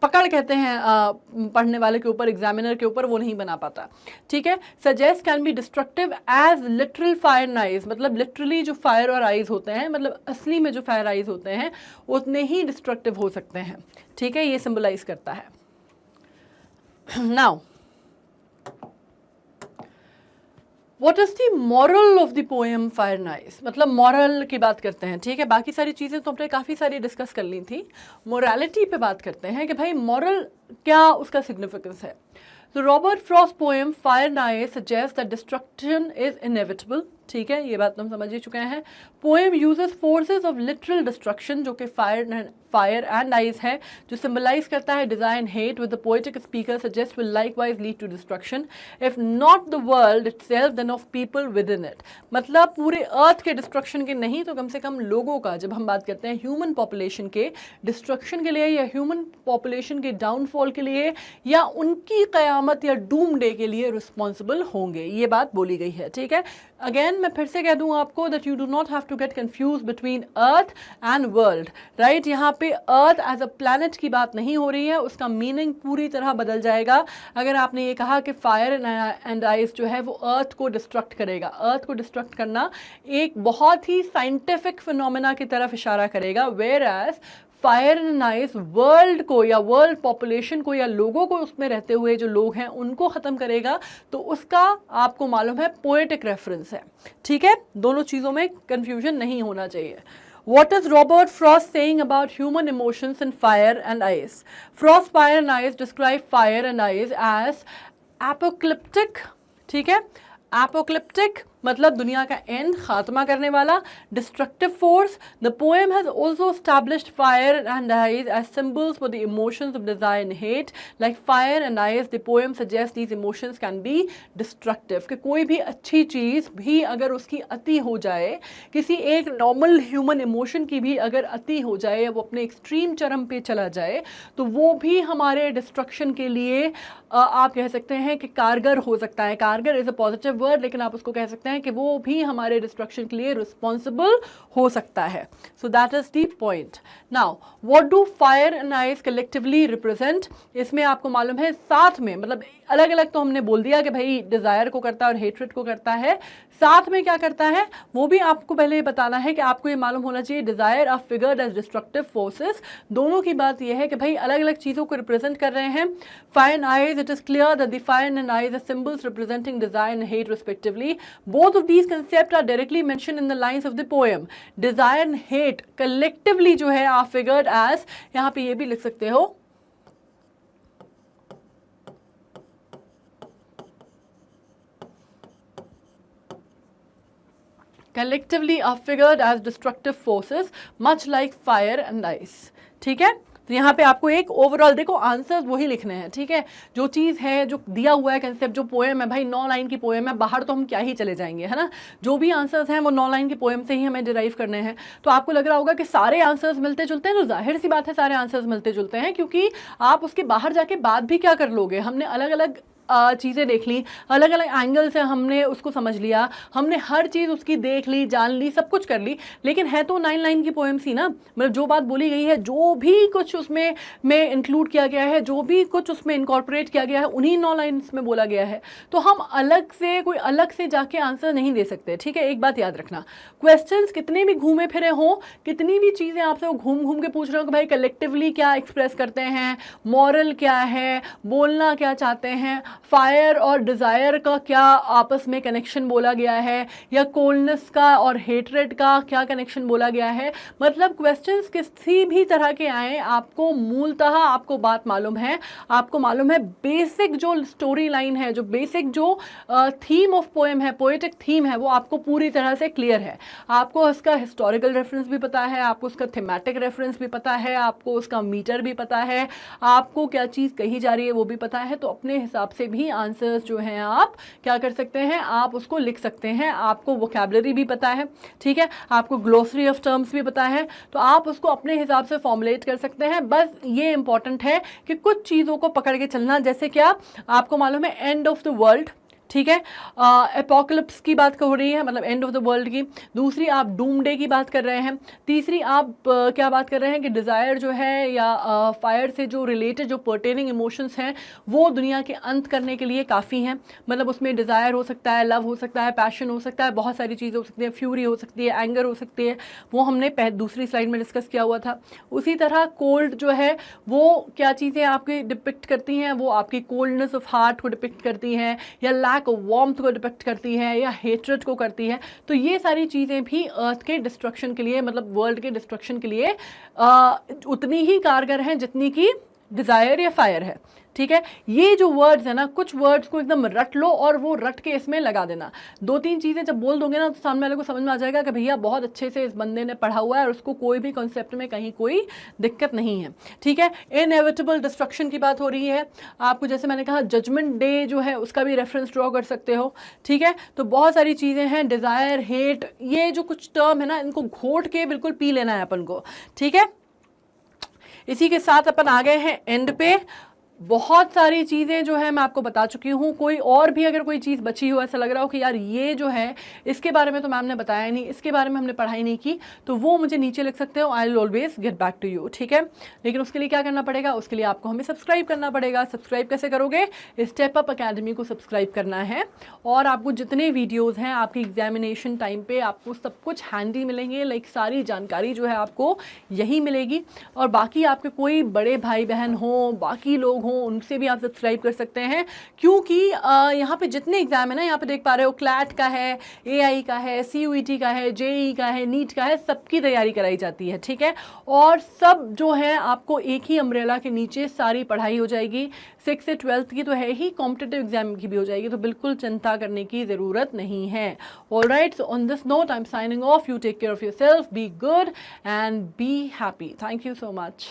Speaker 1: पकड़ कहते हैं पढ़ने वाले के ऊपर, एग्जामिनर के ऊपर, वो नहीं बना पाता, ठीक है। Suggest can be destructive as literal fire and ice, मतलब लिटरली जो फायर और आइज होते हैं, मतलब असली में जो फायर आइज होते हैं उतने ही डिस्ट्रक्टिव हो सकते हैं, ठीक है, ये सिंबलाइज करता है। Now What is the moral of the poem Fire and Ice? मतलब मॉरल की बात करते हैं, ठीक है, बाकी सारी चीज़ें तो हमने काफ़ी सारी डिस्कस कर ली थी, मोरालिटी पे बात करते हैं कि भाई मॉरल क्या उसका सिग्निफिकेंस है। तो Robert Frost poem fire and ice suggest that destruction is inevitable, ठीक है, ये बात हम समझ ही चुके हैं। Poem uses forces of literal destruction, जो कि फायर एंड आइज है, जो सिंबलाइज करता है desire and hate, with the poetic speaker suggest will likewise lead to destruction if not the world itself then of people within इट। मतलब पूरे अर्थ के डिस्ट्रक्शन के नहीं तो कम से कम लोगों का, जब हम बात करते हैं ह्यूमन पॉपुलेशन के डिस्ट्रक्शन के लिए, या ह्यूमन पॉपुलेशन के डाउनफॉल के लिए, या उनकी कयामत या डूम डे के लिए रिस्पॉन्सिबल होंगे, ये बात बोली गई है, ठीक है। अगेन मैं फिर से कह दूं आपको that you do not have to get confuse between earth and world, right. यहाँ पे अर्थ एज अ प्लैनेट की बात नहीं हो रही है, उसका मीनिंग पूरी तरह बदल जाएगा अगर आपने ये कहा कि फायर एंड आइस जो है वो अर्थ को डिस्ट्रक्ट करेगा। अर्थ को डिस्ट्रक्ट करना एक बहुत ही साइंटिफिक फिनोमेना की तरफ इशारा करेगा, whereas fire and ice world को, या वर्ल्ड पॉपुलेशन को, या लोगों को, उसमें रहते हुए जो लोग हैं उनको ख़त्म करेगा। तो उसका आपको मालूम है पोएटिक रेफरेंस है, ठीक है, दोनों चीज़ों में कंफ्यूजन नहीं होना चाहिए। What is Robert Frost saying about human emotions in fire and ice? Frost, fire and ice describe fire and ice as apocalyptic, ठीक है, apocalyptic मतलब दुनिया का एंड, खात्मा करने वाला, destructive force. The poem has also established fire and ice as symbols for the emotions of desire and hate. Like fire and ice the poem suggest these emotions can be destructive, कि कोई भी अच्छी चीज़ भी अगर उसकी अति हो जाए, किसी एक नॉर्मल ह्यूमन इमोशन की भी अगर अति हो जाए, वो अपने एक्सट्रीम चरम पे चला जाए, तो वो भी हमारे डिस्ट्रक्शन के लिए आप कह सकते हैं कि कारगर हो सकता है। कारगर इज़ अ पॉजिटिव वर्ड, लेकिन आप उसको कह सकते हैं कि वो भी हमारे डिस्ट्रक्शन के लिए रिस्पॉन्सिबल हो सकता है। So that is the point. Now what do fire and ice collectively represent? इसमें आपको मालूम है साथ में, मतलब अलग अलग तो हमने बोल दिया कि भाई डिजायर को करता है और हेट्रेड को करता है, साथ में क्या करता है वो भी आपको पहले बताना है कि आपको ये मालूम होना चाहिए। Desire are figured as destructive forces, दोनों की बात यह है कि भाई अलग अलग चीज़ों को रिप्रेजेंट कर रहे हैं। Fire and eyes, it is clear that the fire and eyes are symbols representing desire and hate respectively. Both of these concepts are directly mentioned in the lines of the poem. Desire and hate collectively जो है are figured as, यहाँ पे ये भी लिख सकते हो, collectively are figured as destructive forces much like fire and ice, ठीक है। तो यहाँ पे आपको एक ओवरऑल देखो आंसर्स वही लिखने हैं, ठीक है। जो चीज़ है, जो दिया हुआ है कंसेप्ट, जो पोएम है भाई 9 लाइन की पोएम है, बाहर तो हम क्या ही चले जाएंगे, है ना। जो भी आंसर्स हैं वो 9 लाइन की पोएम से ही हमें डिराइव करने हैं। तो आपको लग रहा होगा कि सारे आंसर्स मिलते जुलते हैं, तो जाहिर सी बात है सारे आंसर्स मिलते जुलते हैं, क्योंकि आप उसके बाहर जाके बात भी क्या कर लोगे। हमने अलग अलग चीज़ें देख ली, अलग अलग एंगल से हमने उसको समझ लिया, हमने हर चीज़ उसकी देख ली, जान ली, सब कुछ कर ली, लेकिन है तो 9 लाइन की पोएम सी ना। मतलब जो बात बोली गई है, जो भी कुछ उसमें इंक्लूड किया गया है, जो भी कुछ उसमें इनकॉर्पोरेट किया गया है, उन्हीं 9 लाइन्स में बोला गया है। तो हम अलग से कोई अलग से जाके आंसर नहीं दे सकते, ठीक है। एक बात याद रखना, क्वेश्चंस कितने भी घूमे फिरे हों, कितनी भी चीज़ें आपसे वो घूम घूम के पूछ रहे हो कि भाई कलेक्टिवली क्या एक्सप्रेस करते हैं, मॉरल क्या है, बोलना क्या चाहते हैं, फायर और डिज़ायर का क्या आपस में कनेक्शन बोला गया है, या कोल्डनेस का और हेट्रेड का क्या कनेक्शन बोला गया है। मतलब क्वेश्चंस किसी भी तरह के आए, आपको मूलतः आपको बात मालूम है, आपको मालूम है बेसिक जो स्टोरी लाइन है, जो बेसिक जो थीम ऑफ पोएम है, पोएटिक थीम है, वो आपको पूरी तरह से क्लियर है। आपको उसका हिस्टोरिकल रेफरेंस भी पता है, आपको उसका थीमेटिक रेफरेंस भी पता है, आपको उसका मीटर भी पता है, आपको क्या चीज़ कही जा रही है वो भी पता है। तो अपने हिसाब से भी आंसर्स जो हैं आप क्या कर सकते हैं, आप उसको लिख सकते हैं। आपको वोकैबुलरी भी पता है, ठीक है, आपको ग्लोसरी ऑफ टर्म्स भी पता है, तो आप उसको अपने हिसाब से फॉर्मुलेट कर सकते हैं। बस ये इंपॉर्टेंट है कि कुछ चीज़ों को पकड़ के चलना, जैसे क्या आपको मालूम है एंड ऑफ द वर्ल्ड, ठीक है, एपोकलिप्स की बात हो रही है, मतलब एंड ऑफ द वर्ल्ड की। दूसरी आप डूमडे की बात कर रहे हैं। तीसरी आप क्या बात कर रहे हैं कि डिज़ायर जो है या फायर से जो रिलेटेड जो पर्टेनिंग इमोशंस हैं वो दुनिया के अंत करने के लिए काफ़ी हैं। मतलब उसमें डिज़ायर हो सकता है, लव हो सकता है, पैशन हो सकता है, बहुत सारी चीज़ें हो सकती हैं, फ्यूरी हो सकती है, एंगर हो सकती है, वो हमने दूसरी स्लाइड में डिस्कस किया हुआ था। उसी तरह कोल्ड जो है वो क्या चीज़ें आपकी डिपिक्ट करती हैं, वो आपकी कोल्डनेस ऑफ हार्ट को डिपिक्ट करती हैं, या लैक वार्मथ को डिपिक्ट करती है, या हेट्रेड को करती है। तो ये सारी चीज़ें भी अर्थ के डिस्ट्रक्शन के लिए, मतलब वर्ल्ड के डिस्ट्रक्शन के लिए उतनी ही कारगर हैं जितनी कि डिज़ायर या फायर है, ठीक है। ये जो वर्ड्स है ना, कुछ वर्ड्स को एकदम रट लो और वो रट के इसमें लगा देना। 2-3 चीज़ें जब बोल दोगे ना तो सामने वाले को समझ में आ जाएगा कि भैया बहुत अच्छे से इस बंदे ने पढ़ा हुआ है और उसको कोई भी कॉन्सेप्ट में कहीं कोई दिक्कत नहीं है, ठीक है। इनएविटेबल डिस्ट्रक्शन की बात हो रही है। आपको जैसे मैंने कहा जजमेंट डे जो है उसका भी रेफरेंस ड्रॉ कर सकते हो, ठीक है। तो बहुत सारी चीज़ें हैं, डिज़ायर, हेट, ये जो कुछ टर्म है ना, इनको घोट के बिल्कुल पी लेना है अपन को, ठीक है। इसी के साथ अपन आ गए हैं एंड पे। बहुत सारी चीज़ें जो है मैं आपको बता चुकी हूँ। कोई और भी अगर कोई चीज़ बची हो, ऐसा लग रहा हो कि यार ये जो है इसके बारे में तो मैम ने बताया नहीं, इसके बारे में हमने पढ़ाई नहीं की, तो वो मुझे नीचे लिख सकते हो, I will always get back to you, ठीक है। लेकिन उसके लिए क्या करना पड़ेगा, उसके लिए आपको हमें सब्सक्राइब करना पड़ेगा। सब्सक्राइब कैसे करोगे, स्टेप अप अकेडमी को सब्सक्राइब करना है, और आपको जितने वीडियोज़ हैं आपकी एग्जामिनेशन टाइम पे आपको सब कुछ हैंडी मिलेंगे, लाइक सारी जानकारी जो है आपको यही मिलेगी। और बाकी आपके कोई बड़े भाई बहन हों, बाकी लोग हों, उनसे भी आप सब्सक्राइब कर सकते हैं, क्योंकि यहाँ पे जितने एग्जाम है ना, यहाँ पे देख पा रहे हो क्लैट का है, एआई का है, सीयूईटी का है, जेई का है, नीट का है, सबकी तैयारी कराई जाती है, ठीक है। और सब जो है आपको एक ही अम्ब्रेला के नीचे सारी पढ़ाई हो जाएगी। 6 से 12th की तो है ही, कॉम्पिटिटिव एग्जाम की भी हो जाएगी, तो बिल्कुल चिंता करने की ज़रूरत नहीं है। Alright, so on this note I am signing off. You take care of yourself, be good and be happy. Thank you so much.